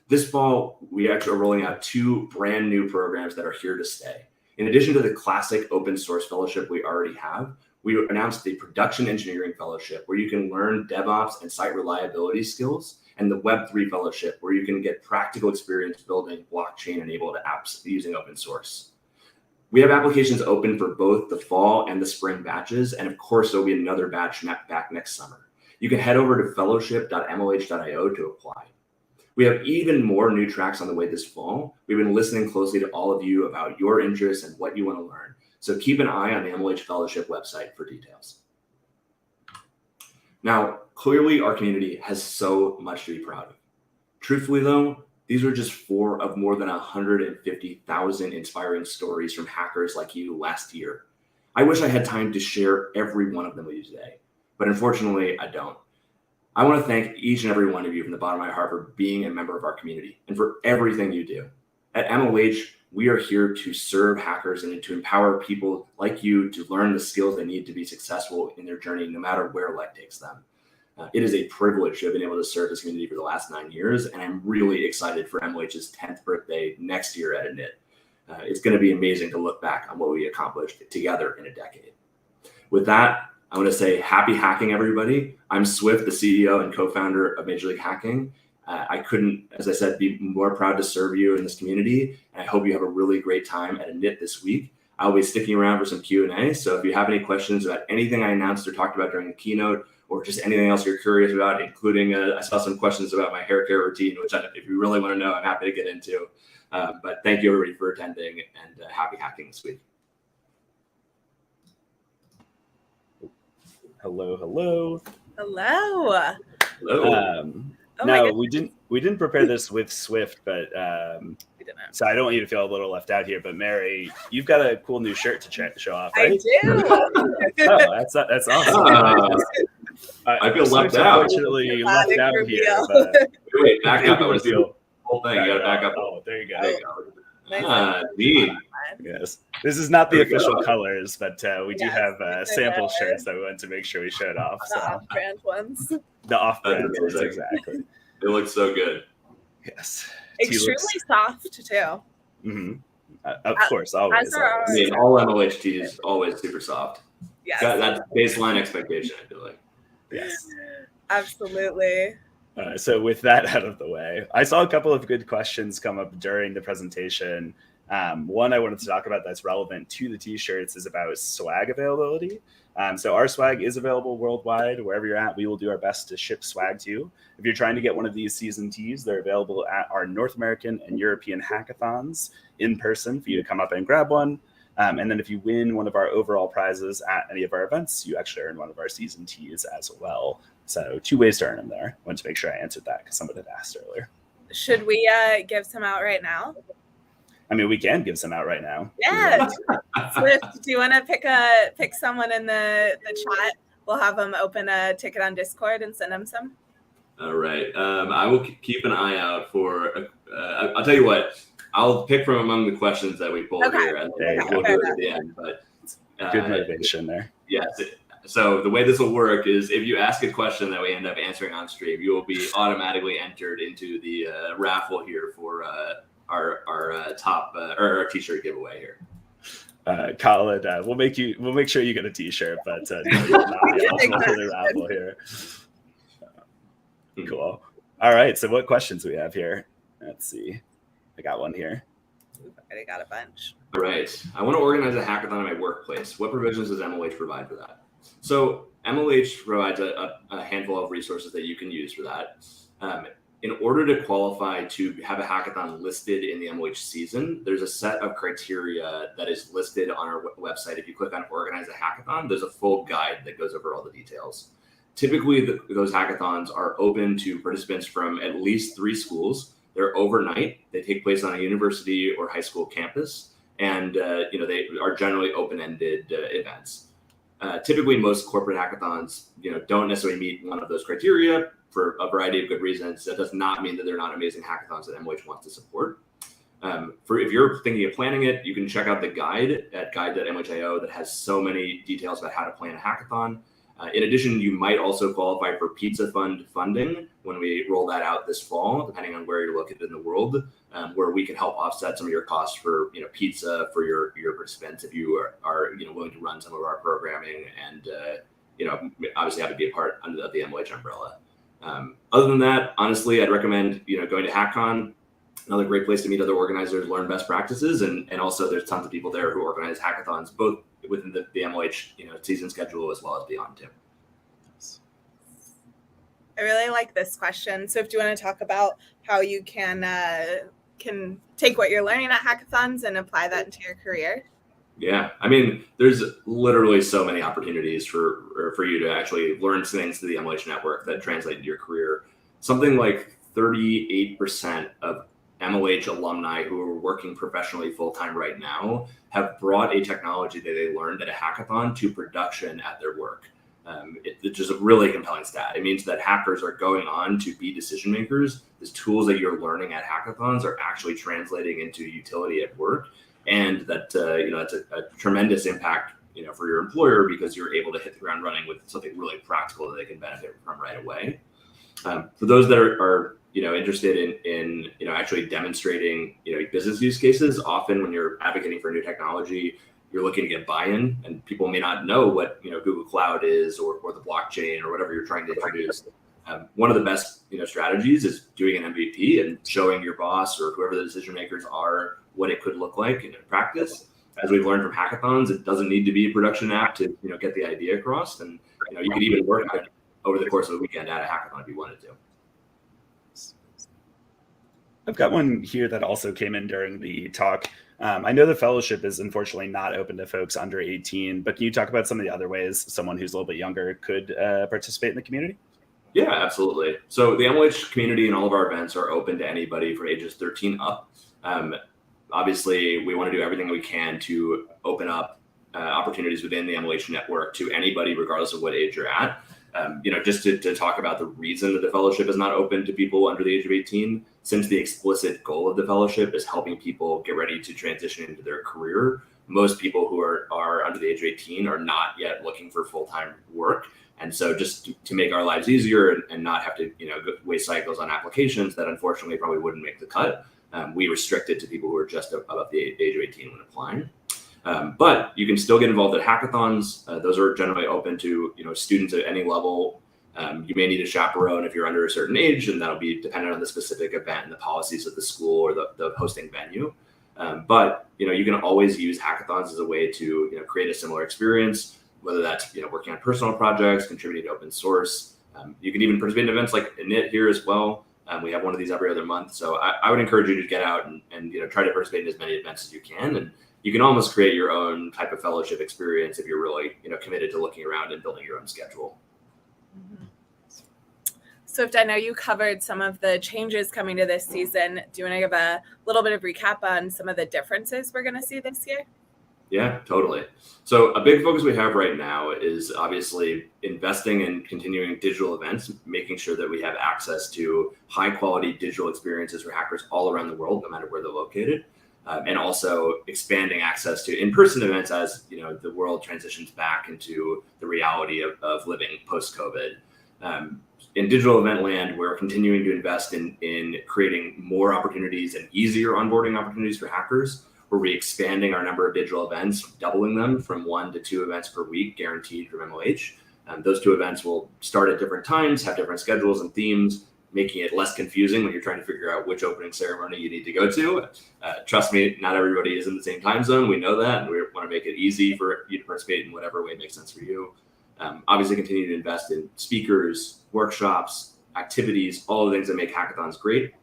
This fall, we actually are rolling out 2 brand new programs that are here to stay. In addition to the classic open source fellowship we already have, we announced the Production Engineering Fellowship, where you can learn DevOps and site reliability skills, and the Web3 Fellowship, where you can get practical experience building blockchain-enabled apps using open source. We have applications open for both the fall and the spring batches, and of course, there'll be another batch back next summer. You can head over to fellowship.mlh.io to apply. We have even more new tracks on the way this fall. We've been listening closely to all of you about your interests and what you want to learn. So keep an eye on the MLH Fellowship website for details. Now, clearly our community has so much to be proud of. Truthfully though, these are just 4 of more than 150,000 inspiring stories from hackers like you last year. I wish I had time to share every one of them with you today, but unfortunately I don't. I want to thank each and every one of you from the bottom of my heart for being a member of our community and for everything you do. At MLH, we are here to serve hackers and to empower people like you to learn the skills they need to be successful in their journey, no matter where life takes them. It is a privilege to have been able to serve this community for the last 9 years, and I'm really excited for MLH's 10th birthday next year at Init. It's going to be amazing to look back on what we accomplished together in a decade. With that, I want to say happy hacking, everybody. I'm Swift, the CEO and co-founder of Major League Hacking. I couldn't, as I said, be more proud to serve you in this community, and I hope you have a really great time at Init this week. I'll be sticking around for some Q&A, so if you have any questions about anything I announced or talked about during the keynote, or just anything else you're curious about, including I saw some questions about my hair care routine, which if you really want to know, I'm happy to get into. But thank you everybody for attending, and happy hacking this week. Hello, hello. Hello. Hello. No, we didn't prepare this with Swift, but We didn't. so I don't want you to feel a little left out here. But Mary, you've got a cool new shirt to show off, right? I do. Oh, that's awesome. I feel Swift left out. Unfortunately, left out here. reveal. But Wait, back up. I want to see the reveal. whole thing. You got to back up. Oh, there you go. There you go. Nice. Neat. Yes, this is not the There you official go. colors, but we do Yes, have they're sample there. shirts that we wanted to make sure we showed off. The So off-brand ones. the off-brand That's ones, amazing. exactly. It looks so good. Yes. Extremely soft too. Mm-hmm. Of course, always. as are I always. mean, all MLH tees always super soft. Yes. That's baseline expectation, I feel like. Yes. Absolutely. So with that out of the way, I saw a couple of good questions come up during the presentation. One I wanted to talk about that's relevant to the t-shirts is about swag availability. So our swag is available worldwide. Wherever you're at, we will do our best to ship swag to you. If you're trying to get one of these season tees, they're available at our North American and European hackathons in person for you to come up and grab one. And then if you win one of our overall prizes at any of our events, you actually earn one of our season tees as well. So 2 ways to earn them there. I wanted to make sure I answered that because someone had asked earlier. Should we give some out right now? I mean, we can give some out right now. Yeah. Swift, do you want to pick someone in the chat? We'll have them open a ticket on Discord and send them some. All right. I will keep an eye out for. I'll tell you what. I'll pick from among the questions that we pulled here, and There you we'll go. do it at the end. But Good motivation there. yes. So the way this will work is if you ask a question that we end up answering on stream, you will be automatically entered into the raffle here for our top or our t-shirt giveaway here. Colin, we'll make sure you get a t-shirt, but no, you're not eligible for the raffle here. Cool. All right. So what questions we have here? Let's see. I got one here. We've already got a bunch. All right. I want to organize a hackathon at my workplace. What provisions does MLH provide for that? So MLH provides a handful of resources that you can use for that. in order to qualify to have a hackathon listed in the MLH season, there's a set of criteria that is listed on our website. If you click on Organize a Hackathon, there's a full guide that goes over all the details. Typically, those hackathons are open to participants from at least 3 schools. They're overnight. They take place on a university or high school campus, and they are generally open-ended events. Typically, most corporate hackathons, don't necessarily meet one of those criteria for a variety of good reasons. That does not mean that they're not amazing hackathons that MLH wants to support. If you're thinking of planning it, you can check out the guide at guide.mlh.io that has so many details about how to plan a hackathon. In addition, you might also qualify for Pizza Fund funding when we roll that out this fall, depending on where you're located in the world, where we can help offset some of your costs for pizza for your participants if you are willing to run some of our programming and obviously have to be a part under the MLH umbrella. Other than that, honestly, I'd recommend going to Hackcon. Another great place to meet other organizers, learn best practices, and also there's tons of people there who organize hackathons, both within the MLH season schedule as well as beyond too. I really like this question. So, if you want to talk about how you can take what you're learning at hackathons and apply that into your career. Yeah, I mean, there's literally so many opportunities for you to actually learn things to the MLH network that translate into your career. Something like 38% of MLH alumni who are working professionally full-time right now have brought a technology that they learned at a hackathon to production at their work. It's just a really compelling stat. It means that hackers are going on to be decision makers. These tools that you're learning at hackathons are actually translating into utility at work, and that that's a tremendous impact for your employer because you're able to hit the ground running with something really practical that they can benefit from right away. For those that are interested in actually demonstrating business use cases, often when you're advocating for new technology, you're looking to get buy-in, and people may not know what Google Cloud is or the blockchain or whatever you're trying to introduce. One of the best strategies is doing an MVP and showing your boss or whoever the decision makers are what it could look like in practice. As we've learned from hackathons, it doesn't need to be a production app to get the idea across, and you could even work on it over the course of a weekend at a hackathon if you wanted to. I've got one here that also came in during the talk. I know the fellowship is unfortunately not open to folks under 18, but can you talk about some of the other ways someone who's a little bit younger could participate in the community? Yeah, absolutely. So the MLH community and all of our events are open to anybody from ages 13 up. Obviously, we want to do everything we can to open up opportunities within the MLH network to anybody, regardless of what age you're at. Just to talk about the reason that the fellowship is not open to people under the age of 18, since the explicit goal of the fellowship is helping people get ready to transition into their career. Most people who are under the age of 18 are not yet looking for full-time work. And so just to make our lives easier and not have to waste cycles on applications that unfortunately probably wouldn't make the cut, we restrict it to people who are just above the age of 18 when applying. But you can still get involved at hackathons. Those are generally open to students at any level. You may need a chaperone if you're under a certain age, and that'll be dependent on the specific event and the policies of the school or the hosting venue. But you can always use hackathons as a way to create a similar experience, whether that's working on personal projects, contributing to open source. You can even participate in events like Init here as well. We have one of these every other month. So I would encourage you to get out and try to participate in as many events as you can. And you can almost create your own type of fellowship experience if you're really committed to looking around and building your own schedule. Mm-hmm. So I know you covered some of the changes coming to this season. Do you want to give a little bit of recap on some of the differences we're going to see this year? Yeah, totally. So a big focus we have right now is obviously investing in continuing digital events, making sure that we have access to high quality digital experiences for hackers all around the world, no matter where they're located. And also expanding access to in-person events as the world transitions back into the reality of living post-COVID. In digital event land, we're continuing to invest in creating more opportunities and easier onboarding opportunities for hackers. We're expanding our number of digital events, doubling them from 1 to 2 events per week, guaranteed from MLH. Those 2 events will start at different times, have different schedules and themes, making it less confusing when you're trying to figure out which opening ceremony you need to go to. Trust me, not everybody is in the same time zone. We know that, and we want to make it easy for you to participate in whatever way makes sense for you. Obviously, continue to invest in speakers, workshops, activities, all the things that make hackathons great.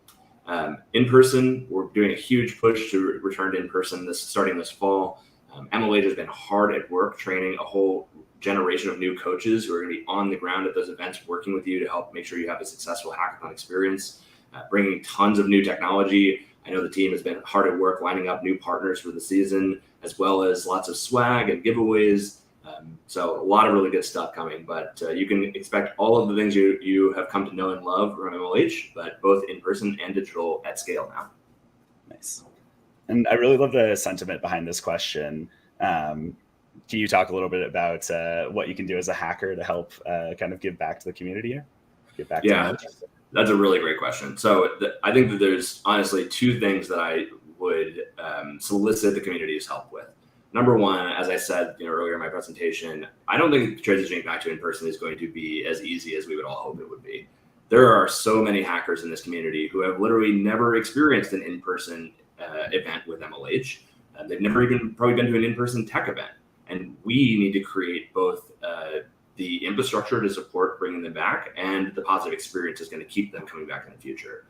In person, we're doing a huge push to return to in person starting this fall. MLH has been hard at work training a whole generation of new coaches who are going to be on the ground at those events, working with you to help make sure you have a successful hackathon experience, bringing tons of new technology. I know the team has been hard at work lining up new partners for the season, as well as lots of swag and giveaways. So a lot of really good stuff coming, but you can expect all of the things you have come to know and love from MLH, but both in person and digital at scale now. Nice. And I really love the sentiment behind this question. Can you talk a little bit about what you can do as a hacker to help kind of give back to the community here? Give back to MLH? That's a really great question. So I think that there's honestly two things that I would solicit the community's help with. Number one, as I said earlier in my presentation, I don't think transitioning back to in-person is going to be as easy as we would all hope it would be. There are so many hackers in this community who have literally never experienced an in-person event with MLH. They've never even probably been to an in-person tech event. And we need to create both the infrastructure to support bringing them back and the positive experience is going to keep them coming back in the future.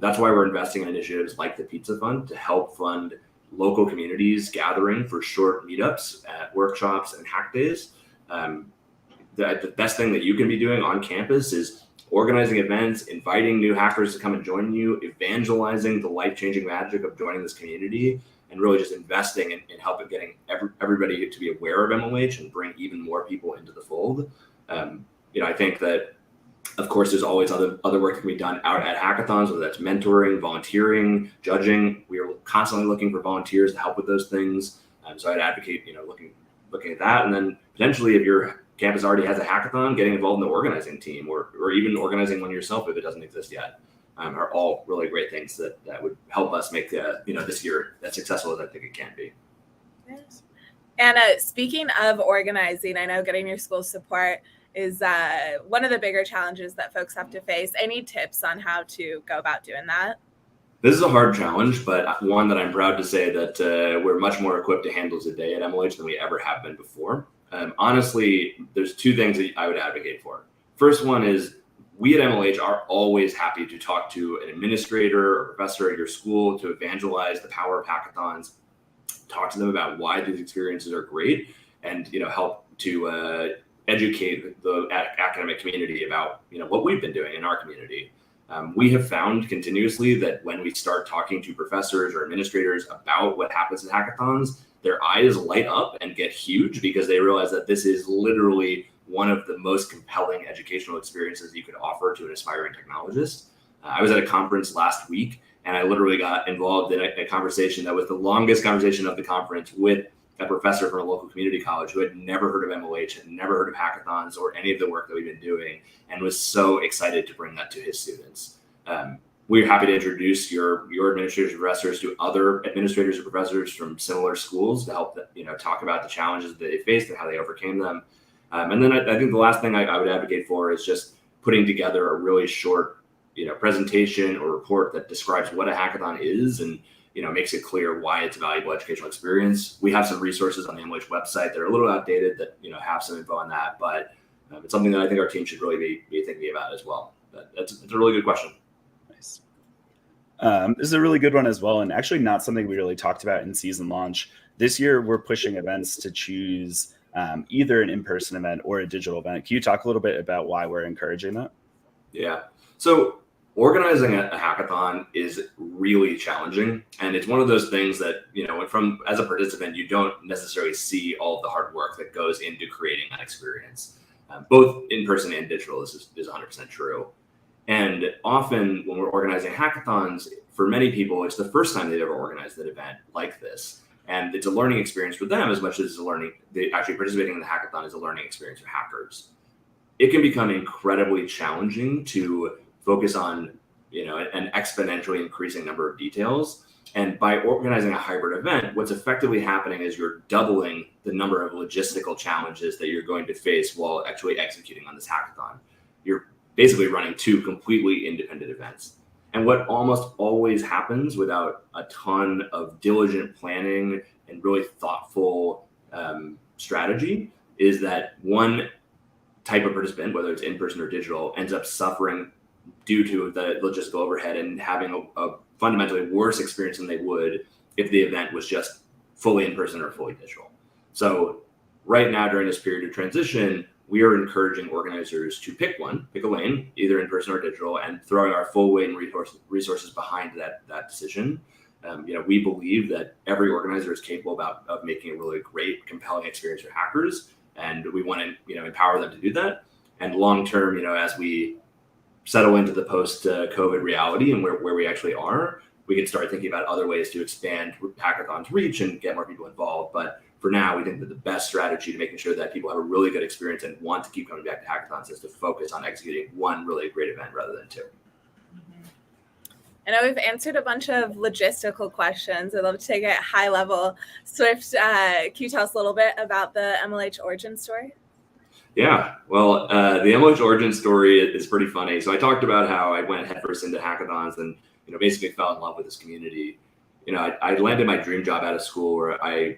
That's why we're investing in initiatives like the Pizza Fund to help fund local communities gathering for short meetups at workshops and hack days. The best thing that you can be doing on campus is organizing events, inviting new hackers to come and join you, evangelizing the life-changing magic of joining this community, and really just investing in helping getting everybody to be aware of MLH and bring even more people into the fold. I think that, of course, there's always other work that can be done out at hackathons, whether that's mentoring, volunteering, judging. We are constantly looking for volunteers to help with those things. So I'd advocate, looking at that, and then potentially if your campus already has a hackathon, getting involved in the organizing team, or even organizing one yourself if it doesn't exist yet, are all really great things that would help us make this year as successful as I think it can be. Yes. And speaking of organizing, I know getting your school support is one of the bigger challenges that folks have to face. Any tips on how to go about doing that? This is a hard challenge, but one that I'm proud to say that we're much more equipped to handle today at MLH than we ever have been before. Honestly, there's two things that I would advocate for. First one is we at MLH are always happy to talk to an administrator or professor at your school to evangelize the power of hackathons, talk to them about why these experiences are great, and help to educate the academic community about what we've been doing in our community. We have found continuously that when we start talking to professors or administrators about what happens in hackathons, their eyes light up and get huge because they realize that this is literally one of the most compelling educational experiences you could offer to an aspiring technologist. I was at a conference last week and I literally got involved in a conversation that was the longest conversation of the conference with a professor from a local community college who had never heard of MLH, had never heard of hackathons or any of the work that we've been doing, and was so excited to bring that to his students. We're happy to introduce your administrators and professors to other administrators and professors from similar schools to help them, talk about the challenges that they faced and how they overcame them. And then I think the last thing I would advocate for is just putting together a really short, presentation or report that describes what a hackathon is and makes it clear why it's a valuable educational experience. We have some resources on the MLH website that are a little outdated that have some info on that, but it's something that I think our team should really be thinking about as well. But it's a really good question. Nice. This is a really good one as well, and actually not something we really talked about in season launch. This year, we're pushing events to choose either an in-person event or a digital event. Can you talk a little bit about why we're encouraging that? Yeah. So organizing a hackathon is really challenging. And it's one of those things that, as a participant, you don't necessarily see all of the hard work that goes into creating that experience. Both in person and digital is 100% true. And often when we're organizing hackathons, for many people, it's the first time they've ever organized an event like this. And it's a learning experience for them as much as actually participating in the hackathon is a learning experience for hackers. It can become incredibly challenging to focus on, an exponentially increasing number of details. And by organizing a hybrid event, what's effectively happening is you're doubling the number of logistical challenges that you're going to face while actually executing on this hackathon. You're basically running two completely independent events. And what almost always happens without a ton of diligent planning and really thoughtful strategy is that one type of participant, whether it's in-person or digital, ends up suffering due to the logistical overhead and having a fundamentally worse experience than they would if the event was just fully in person or fully digital. So right now, during this period of transition, we are encouraging organizers to pick a lane, either in person or digital, and throwing our full weight and resources behind that decision. We believe that every organizer is capable of making a really great, compelling experience for hackers, and we want to empower them to do that. And long term, as we settle into the post-COVID reality and where we actually are, we can start thinking about other ways to expand Hackathon's reach and get more people involved. But for now, we think that the best strategy to making sure that people have a really good experience and want to keep coming back to hackathons is to focus on executing one really great event rather than two. I know we've answered a bunch of logistical questions. I'd love to take it high level. Swift, can you tell us a little bit about the MLH origin story? Yeah, well, the MLH origin story is pretty funny. So I talked about how I went headfirst into hackathons and basically fell in love with this community. I landed my dream job out of school where I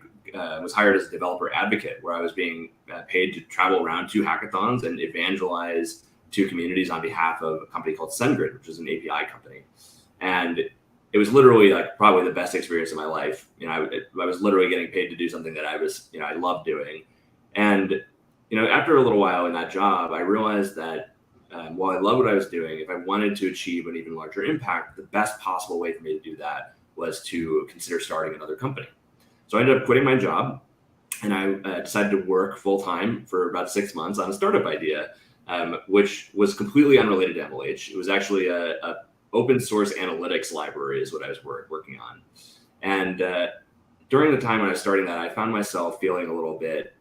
was hired as a developer advocate, where I was being paid to travel around to hackathons and evangelize to communities on behalf of a company called SendGrid, which is an API company. And it was literally probably the best experience of my life. I was literally getting paid to do something that I loved doing. And after a little while in that job, I realized that while I loved what I was doing, if I wanted to achieve an even larger impact, the best possible way for me to do that was to consider starting another company. So I ended up quitting my job, and I decided to work full-time for about 6 months on a startup idea, which was completely unrelated to MLH. It was actually a open source analytics library is what I was working on. And during the time when I was starting that, I found myself feeling a little bit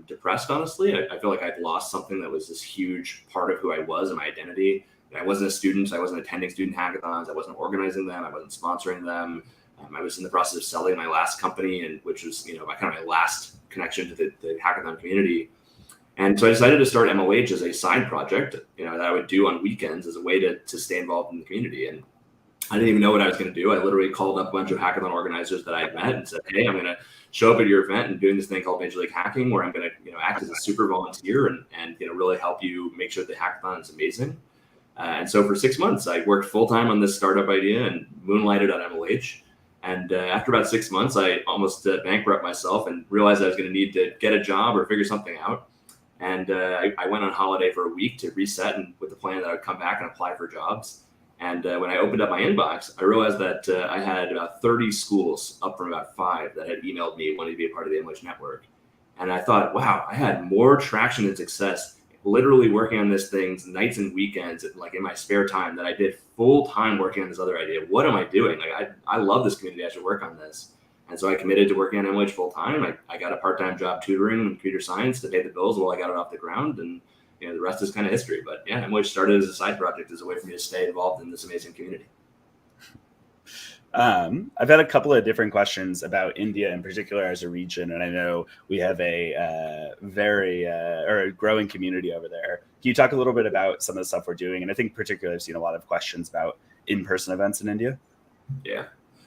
depressed, honestly. I feel like I'd lost something that was this huge part of who I was and my identity. I wasn't a student. I wasn't attending student hackathons. I wasn't organizing them. I wasn't sponsoring them. I was in the process of selling my last company, and which was my last connection to the hackathon community. And so I decided to start MLH as a side project, that I would do on weekends as a way to stay involved in the community. And I didn't even know what I was going to do. I literally called up a bunch of hackathon organizers that I had met and said, hey, I'm going to show up at your event and doing this thing called Major League Hacking, where I'm going to act as a super volunteer and really help you make sure the hackathon is amazing. And so for 6 months, I worked full time on this startup idea and moonlighted on MLH. And after about 6 months, I almost bankrupt myself and realized I was going to need to get a job or figure something out. And I went on holiday for a week to reset, and with the plan that I would come back and apply for jobs. And when I opened up my inbox, I realized that I had about 30 schools, up from about 5, that had emailed me wanting to be a part of the MLH network. And I thought, wow, I had more traction and success literally working on this thing nights and weekends, like in my spare time, than I did full time working on this other idea. What am I doing? I love this community. I should work on this. And so I committed to working on MLH full time. I got a part-time job tutoring in computer science to pay the bills while I got it off the ground. And the rest is kind of history. But yeah, MLH started as a side project, as a way for me to stay involved in this amazing community. I've had a couple of different questions about India in particular as a region, and I know we have a very a growing community over there. Can you talk a little bit about some of the stuff we're doing? And I think particularly I've seen a lot of questions about in-person events in India. Yeah.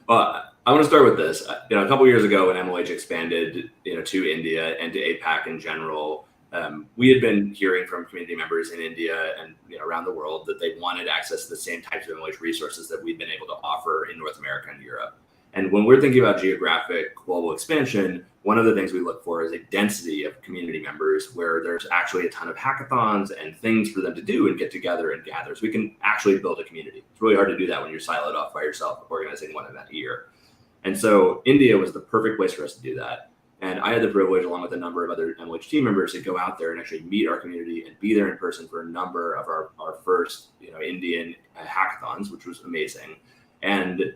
Well, I want to start with this. A couple of years ago when MLH expanded, to India and to APAC in general, we had been hearing from community members in India and around the world that they wanted access to the same types of MLH resources that we've been able to offer in North America and Europe. And when we're thinking about geographic global expansion, one of the things we look for is a density of community members where there's actually a ton of hackathons and things for them to do and get together and gather. So we can actually build a community. It's really hard to do that when you're siloed off by yourself organizing one event a year. And so India was the perfect place for us to do that. And I had the privilege, along with a number of other MLH team members, to go out there and actually meet our community and be there in person for a number of our first, Indian hackathons, which was amazing. And,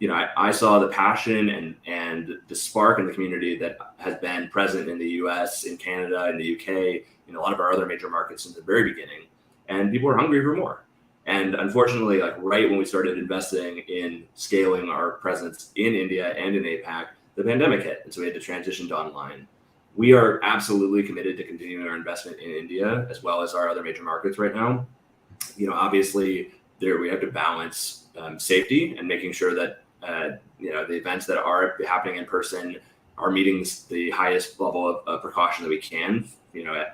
I saw the passion and the spark in the community that has been present in the US, in Canada, in the UK, in a lot of our other major markets since the very beginning. And people were hungry for more. And unfortunately, right when we started investing in scaling our presence in India and in APAC, the pandemic hit, and so we had to transition to online. We are absolutely committed to continuing our investment in India as well as our other major markets right now. Obviously, we have to balance safety and making sure that the events that are happening in person are meeting the highest level of precaution that we can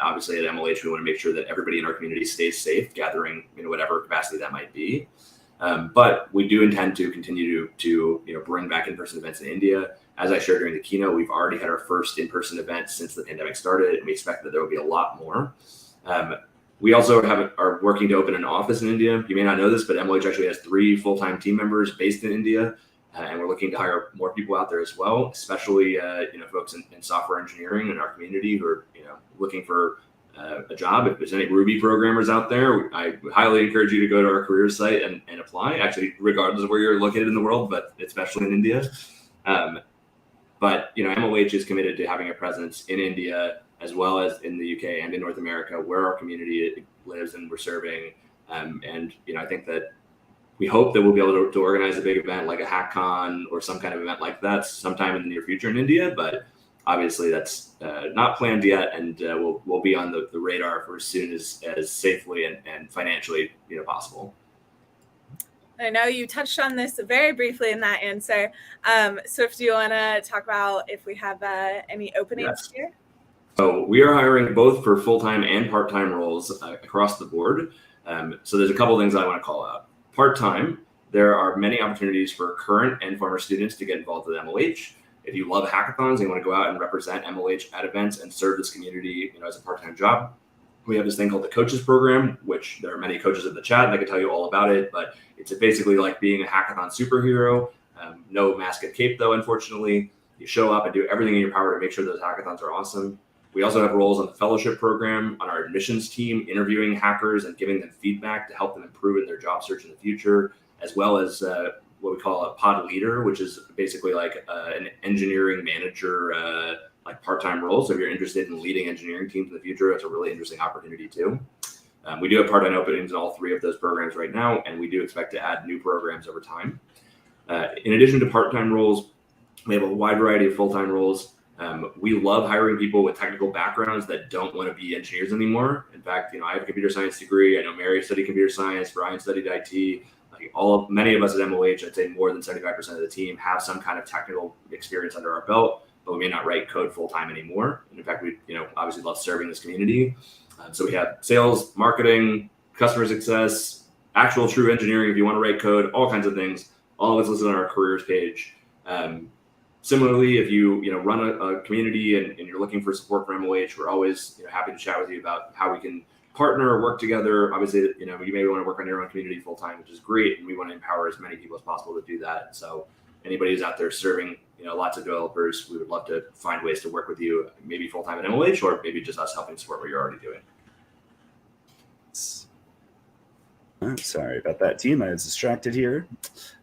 obviously at MLH, we want to make sure that everybody in our community stays safe, gathering whatever capacity that might be. But we do intend to continue to bring back in-person events in India. As I shared during the keynote, we've already had our first in-person event since the pandemic started, and we expect that there will be a lot more. We also are working to open an office in India. You may not know this, but MLH actually has 3 full-time team members based in India, and we're looking to hire more people out there as well, especially folks in software engineering in our community who are looking for a job. If there's any Ruby programmers out there, I highly encourage you to go to our careers site and apply, actually, regardless of where you're located in the world, but especially in India. But MLH is committed to having a presence in India as well as in the UK and in North America, where our community lives and we're serving. And I think that we hope that we'll be able to organize a big event like a Hackcon or some kind of event like that sometime in the near future in India. But obviously that's not planned yet, and we'll be on the radar for as soon as safely and financially possible. I know you touched on this very briefly in that answer. Swift, do you want to talk about if we have any openings here? So we are hiring both for full-time and part-time roles across the board. So there's a couple of things I want to call out. Part-time, there are many opportunities for current and former students to get involved with MLH. If you love hackathons and you want to go out and represent MLH at events and serve this community as a part-time job, we have this thing called the coaches program, which there are many coaches in the chat and I can tell you all about it, but it's basically like being a hackathon superhero. No Mascot cape though, unfortunately. You show up and do everything in your power to make sure those hackathons are awesome. We also have roles on the fellowship program, on our admissions team, interviewing hackers and giving them feedback to help them improve in their job search in the future, as well as what we call a pod leader, which is basically like an engineering manager, like part-time role. So if you're interested in leading engineering teams in the future, it's a really interesting opportunity too. We do have part-time openings in all 3 of those programs right now, and we do expect to add new programs over time. In addition to part-time roles, we have a wide variety of full-time roles. We love hiring people with technical backgrounds that don't want to be engineers anymore. In fact, I have a computer science degree. I know Mary studied computer science. Brian studied IT. Many of us at MLH, I'd say more than 75% of the team have some kind of technical experience under our belt, but we may not write code full-time anymore. And in fact, we obviously love serving this community. So we have sales, marketing, customer success, actual true engineering if you want to write code, all kinds of things. All of it's listed on our careers page. Similarly, if you run a community and you're looking for support from MLH, we're always happy to chat with you about how we can partner or work together. Obviously, you may want to work on your own community full time, which is great, and we want to empower as many people as possible to do that. So anybody who's out there serving lots of developers, we would love to find ways to work with you, maybe full time at MLH, or maybe just us helping support what you're already doing. Sorry about that, team. I was distracted here.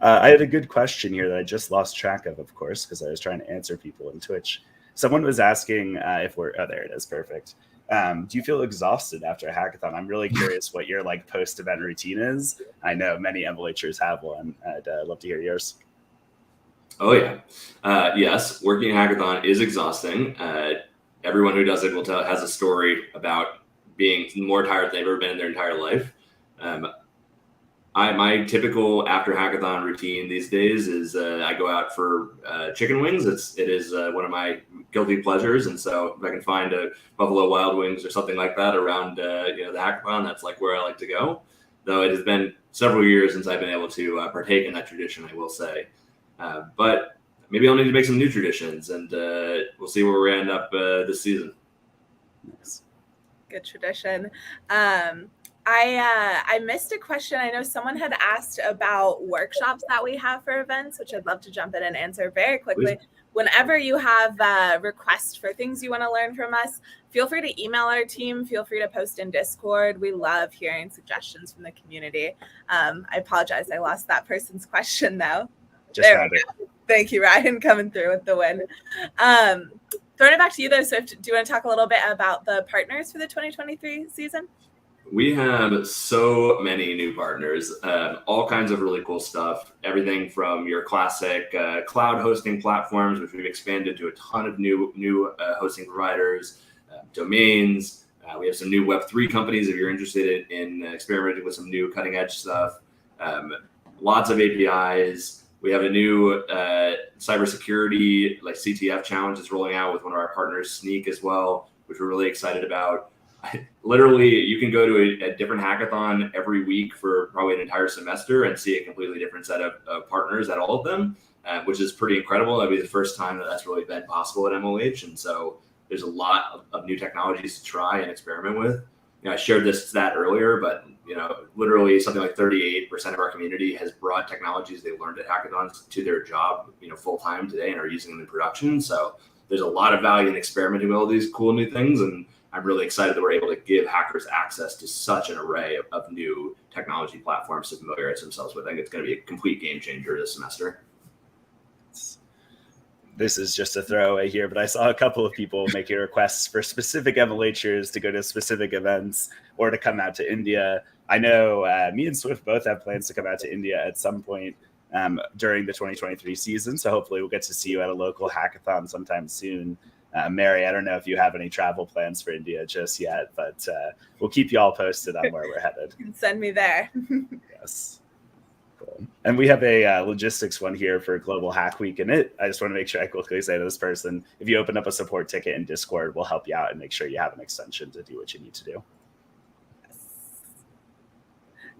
I had a good question here that I just lost track of course, because I was trying to answer people in Twitch. Someone was asking if we're, oh, there it is, perfect. Do you feel exhausted after a hackathon? I'm really curious what your post-event routine is. I know many MLHers have one. I'd love to hear yours. Oh yeah, yes. Working a hackathon is exhausting. Everyone who does it has a story about being more tired than they've ever been in their entire life. My typical after hackathon routine these days is I go out for chicken wings. It is one of my guilty pleasures, and so if I can find a Buffalo Wild Wings or something like that around the hackathon, that's where I like to go. Though it has been several years since I've been able to partake in that tradition, I will say. But maybe I'll need to make some new traditions, and we'll see where we end up this season. Nice. Good tradition. I missed a question. I know someone had asked about workshops that we have for events, which I'd love to jump in and answer very quickly. Please. Whenever you have requests for things you want to learn from us, feel free to email our team. Feel free to post in Discord. We love hearing suggestions from the community. I apologize. I lost that person's question, though. There we go. Thank you, Ryan, coming through with the win. Throwing it back to you, though, Swift, do you want to talk a little bit about the partners for the 2023 season? We have so many new partners, all kinds of really cool stuff. Everything from your classic cloud hosting platforms, which we've expanded to a ton of new hosting providers, domains. We have some new Web3 companies if you're interested in experimenting with some new cutting edge stuff. Lots of APIs. We have a new cybersecurity CTF challenge that's rolling out with one of our partners, Sneak, as well. which we're really excited about. Literally, you can go to a different hackathon every week for probably an entire semester and see a completely different set of partners at all of them, which is pretty incredible. That'll be the first time that that's really been possible at MLH. And so there's a lot of new technologies to try and experiment with. I shared this stat earlier, but literally something like 38% of our community has brought technologies they learned at hackathons to their job, full time today and are using them in production. So there's a lot of value in experimenting with all these cool new things. And I'm really excited that we're able to give hackers access to such an array of new technology platforms to familiarize themselves with. I think it's going to be a complete game changer this semester. This is just a throwaway here, but I saw a couple of people making requests for specific MLHers to go to specific events or to come out to India. I know me and Swift both have plans to come out to India at some point during the 2023 season. So hopefully we'll get to see you at a local hackathon sometime soon. Mary, I don't know if you have any travel plans for India just yet, but we'll keep you all posted on where we're headed. You can send me there. Yes. Cool. And we have a logistics one here for Global Hack Week. And I just want to make sure I quickly say to this person, if you open up a support ticket in Discord, we'll help you out and make sure you have an extension to do what you need to do.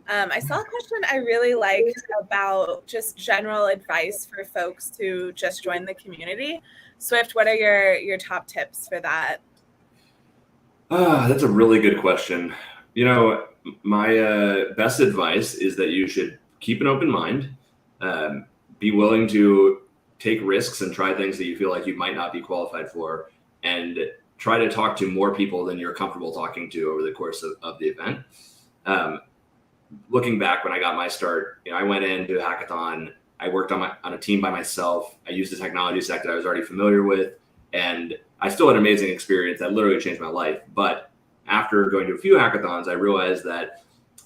I saw a question I really liked about just general advice for folks to just join the community. Swift, what are your top tips for that? That's a really good question. My best advice is that you should keep an open mind, be willing to take risks and try things that you feel like you might not be qualified for, and try to talk to more people than you're comfortable talking to over the course of the event. Looking back, when I got my start, I went into a hackathon. I worked on a team by myself. I used a technology stack that I was already familiar with, and I still had an amazing experience that literally changed my life. But after going to a few hackathons, I realized that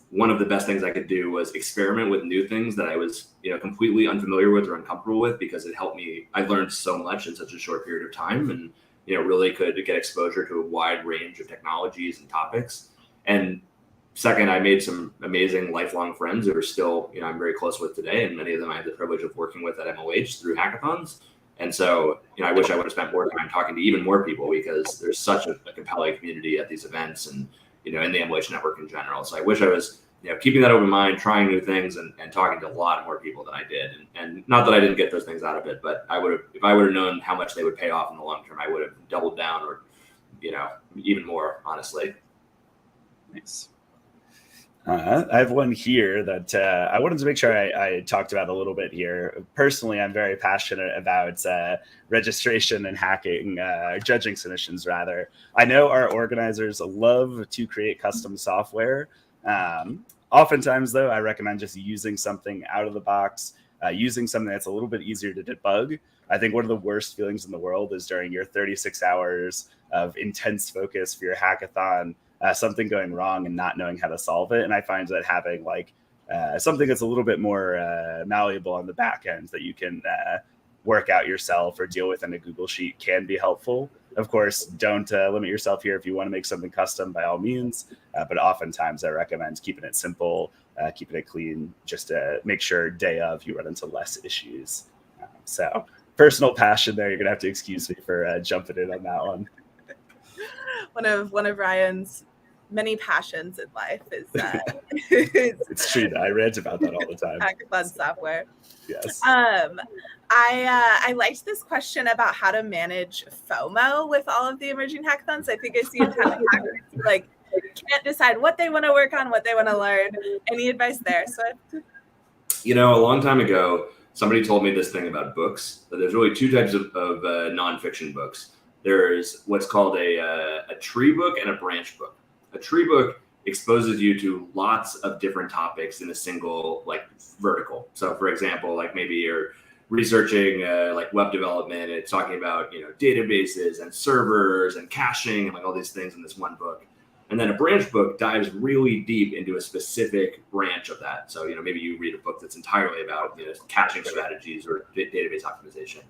one of the best things I could do was experiment with new things that I was, completely unfamiliar with or uncomfortable with, because it helped me. I learned so much in such a short period of time, and really could get exposure to a wide range of technologies and topics. And second, I made some amazing lifelong friends who are still, I'm very close with today. And many of them I have the privilege of working with at MLH through hackathons. And so, I wish I would have spent more time talking to even more people, because there's such a compelling community at these events and, in the MLH network in general. So I wish I was, keeping that open mind, trying new things and talking to a lot more people than I did. And not that I didn't get those things out of it, but if I would have known how much they would pay off in the long term, I would have doubled down or, even more, honestly. Nice. I have one here that I wanted to make sure I talked about a little bit here. Personally, I'm very passionate about registration and hacking, judging submissions, rather. I know our organizers love to create custom software. Oftentimes, though, I recommend just using something out of the box, using something that's a little bit easier to debug. I think one of the worst feelings in the world is during your 36 hours of intense focus for your hackathon, something going wrong and not knowing how to solve it. And I find that having something that's a little bit more malleable on the back end that you can work out yourself or deal with in a Google Sheet can be helpful. Of course, don't limit yourself here. If you want to make something custom, by all means. But oftentimes I recommend keeping it simple, keeping it clean, just to make sure day of you run into less issues. So personal passion there. You're going to have to excuse me for jumping in on that one. One of Ryan's many passions in life is it's true. I rant about that all the time. Hackathon software. Yes. I liked this question about how to manage FOMO with all of the emerging hackathons. I think I see a ton of hackers can't decide what they want to work on, what they want to learn. Any advice there? So, a long time ago, somebody told me this thing about books. That there's really two types of nonfiction books. There's what's called a tree book and a branch book. A tree book exposes you to lots of different topics in a single vertical. So for example, maybe you're researching web development, it's talking about databases and servers and caching and all these things in this one book. And then a branch book dives really deep into a specific branch of that. So maybe you read a book that's entirely about caching strategies or database optimization.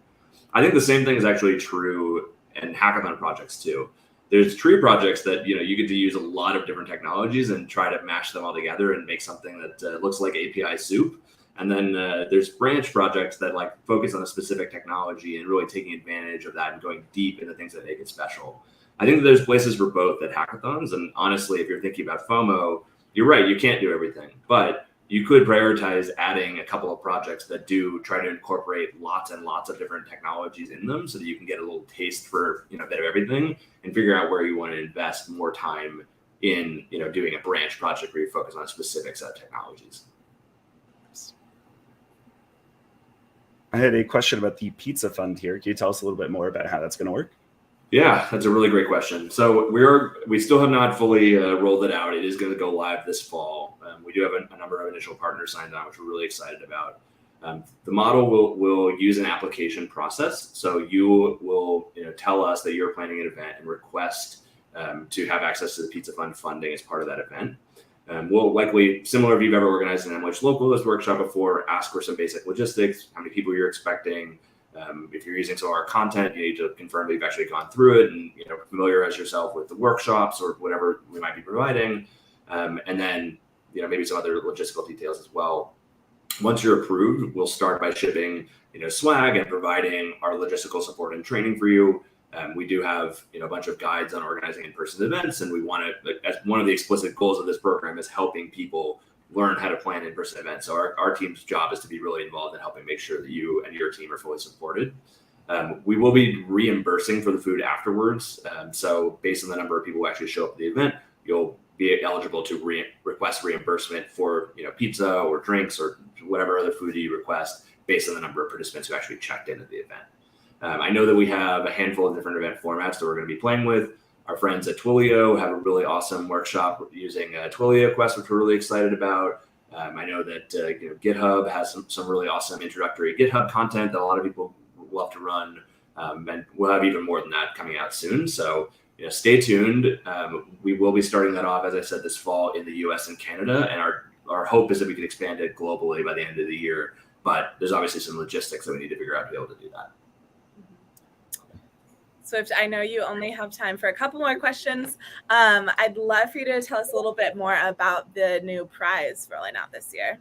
I think the same thing is actually true in hackathon projects too. There's tree projects that you get to use a lot of different technologies and try to mash them all together and make something that looks like API soup. And then there's branch projects that focus on a specific technology and really taking advantage of that and going deep into things that make it special. I think that there's places for both at hackathons. And honestly, if you're thinking about FOMO, you're right, you can't do everything, but you could prioritize adding a couple of projects that do try to incorporate lots and lots of different technologies in them so that you can get a little taste for, a bit of everything and figure out where you want to invest more time in, doing a branch project where you focus on a specific set of technologies. I had a question about the Pizza Fund here. Can you tell us a little bit more about how that's going to work? Yeah, that's a really great question. So we still have not fully rolled it out. It is going to go live this fall. We do have a number of initial partners signed on, which we're really excited about. The model will use an application process. So you will tell us that you're planning an event and request to have access to the Pizza Fund funding as part of that event. We'll likely, similar if you've ever organized an MLH Localist workshop before, ask for some basic logistics, how many people you're expecting. If you're using some of our content, you need to confirm that you've actually gone through it and familiarize yourself with the workshops or whatever we might be providing, and then maybe some other logistical details as well. Once you're approved, we'll start by shipping swag and providing our logistical support and training for you. We do have a bunch of guides on organizing in-person events, and we want to, as one of the explicit goals of this program is helping people learn how to plan in-person events. So our team's job is to be really involved in helping make sure that you and your team are fully supported. We will be reimbursing for the food afterwards. So based on the number of people who actually show up at the event, you'll be eligible to request reimbursement for pizza or drinks or whatever other food you request based on the number of participants who actually checked in at the event. I know that we have a handful of different event formats that we're going to be playing with. Our friends at Twilio have a really awesome workshop using Twilio Quest, which we're really excited about. I know that GitHub has some really awesome introductory GitHub content that a lot of people love to run, and we'll have even more than that coming out soon. So stay tuned. We will be starting that off, as I said, this fall in the US and Canada, and our hope is that we can expand it globally by the end of the year. But there's obviously some logistics that we need to figure out to be able to do that. Swift, I know you only have time for a couple more questions. I'd love for you to tell us a little bit more about the new prize rolling out this year.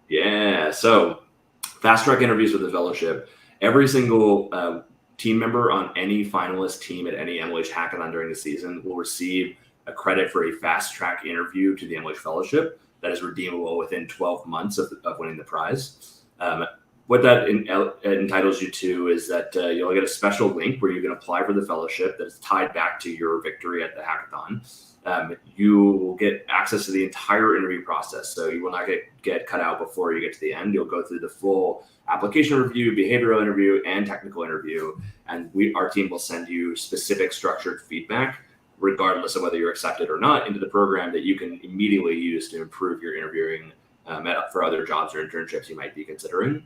Yeah, so fast track interviews with the fellowship. Every single team member on any finalist team at any MLH Hackathon during the season will receive a credit for a fast track interview to the MLH fellowship that is redeemable within 12 months of winning the prize. What that entitles you to is that you'll get a special link where you can apply for the fellowship that's tied back to your victory at the hackathon. You will get access to the entire interview process. So you will not get cut out before you get to the end. You'll go through the full application review, behavioral interview, and technical interview. And our team will send you specific structured feedback, regardless of whether you're accepted or not, into the program that you can immediately use to improve your interviewing for other jobs or internships you might be considering.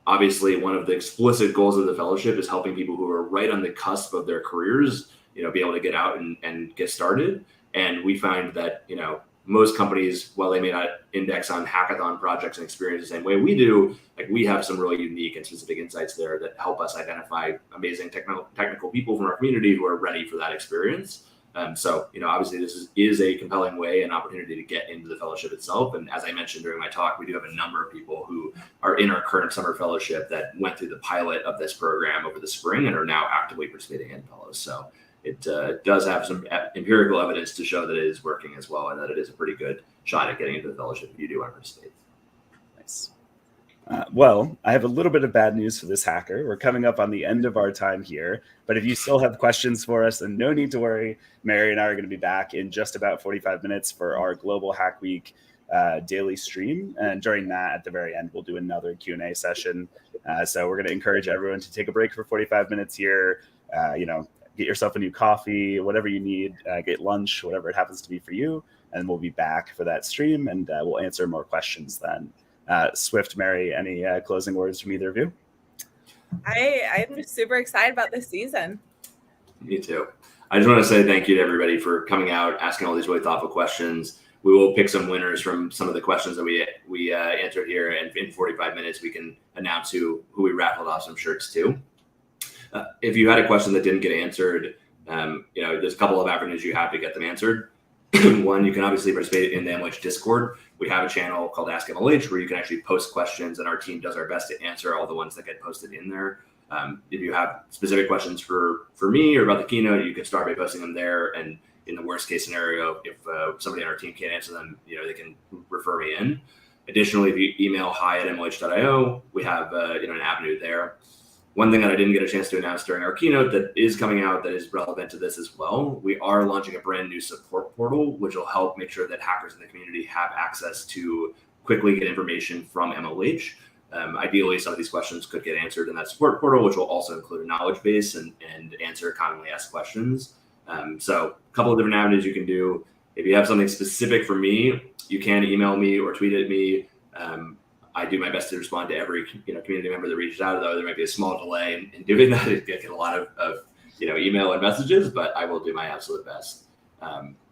Obviously, one of the explicit goals of the fellowship is helping people who are right on the cusp of their careers, be able to get out and get started. And we find that, most companies, while they may not index on hackathon projects and experience the same way we do, we have some really unique and specific insights there that help us identify amazing technical people from our community who are ready for that experience. So, obviously this is a compelling way and opportunity to get into the fellowship itself. And as I mentioned during my talk, we do have a number of people who are in our current summer fellowship that went through the pilot of this program over the spring and are now actively participating in fellows. So it does have some empirical evidence to show that it is working as well, and that it is a pretty good shot at getting into the fellowship if you do want to participate. Nice. Well, I have a little bit of bad news for this hacker. We're coming up on the end of our time here, but if you still have questions for us, then no need to worry. Mary and I are going to be back in just about 45 minutes for our Global Hack Week daily stream. And during that, at the very end, we'll do another Q&A session. So we're going to encourage everyone to take a break for 45 minutes here, get yourself a new coffee, whatever you need, get lunch, whatever it happens to be for you. And we'll be back for that stream, and we'll answer more questions then. Swift, Mary, any closing words from either of you? I'm super excited about this season. Me too. I just want to say thank you to everybody for coming out, asking all these really thoughtful questions. We will pick some winners from some of the questions that we answered here, and in 45 minutes we can announce who we raffled off some shirts to. If you had a question that didn't get answered, there's a couple of avenues you have to get them answered. One, you can obviously participate in the MLH Discord. We have a channel called Ask MLH where you can actually post questions, and our team does our best to answer all the ones that get posted in there. If you have specific questions for me or about the keynote, you can start by posting them there. And in the worst case scenario, if somebody on our team can't answer them, they can refer me in. Additionally, if you email hi@mlh.io, we have an avenue there. One thing that I didn't get a chance to announce during our keynote that is coming out that is relevant to this as well, we are launching a brand new support portal, which will help make sure that hackers in the community have access to quickly get information from MLH. Ideally, some of these questions could get answered in that support portal, which will also include a knowledge base and answer commonly asked questions. So a couple of different avenues you can do. If you have something specific for me, you can email me or tweet at me. I do my best to respond to every community member that reaches out, though there might be a small delay in doing that. I get a lot of email and messages, but I will do my absolute best.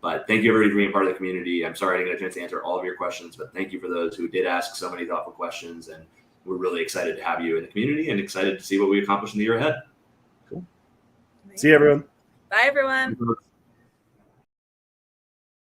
But thank you everybody for being part of the community. I'm sorry I didn't get a chance to answer all of your questions, but thank you for those who did ask so many thoughtful questions. And we're really excited to have you in the community and excited to see what we accomplish in the year ahead. Cool. See you, everyone. Bye, everyone.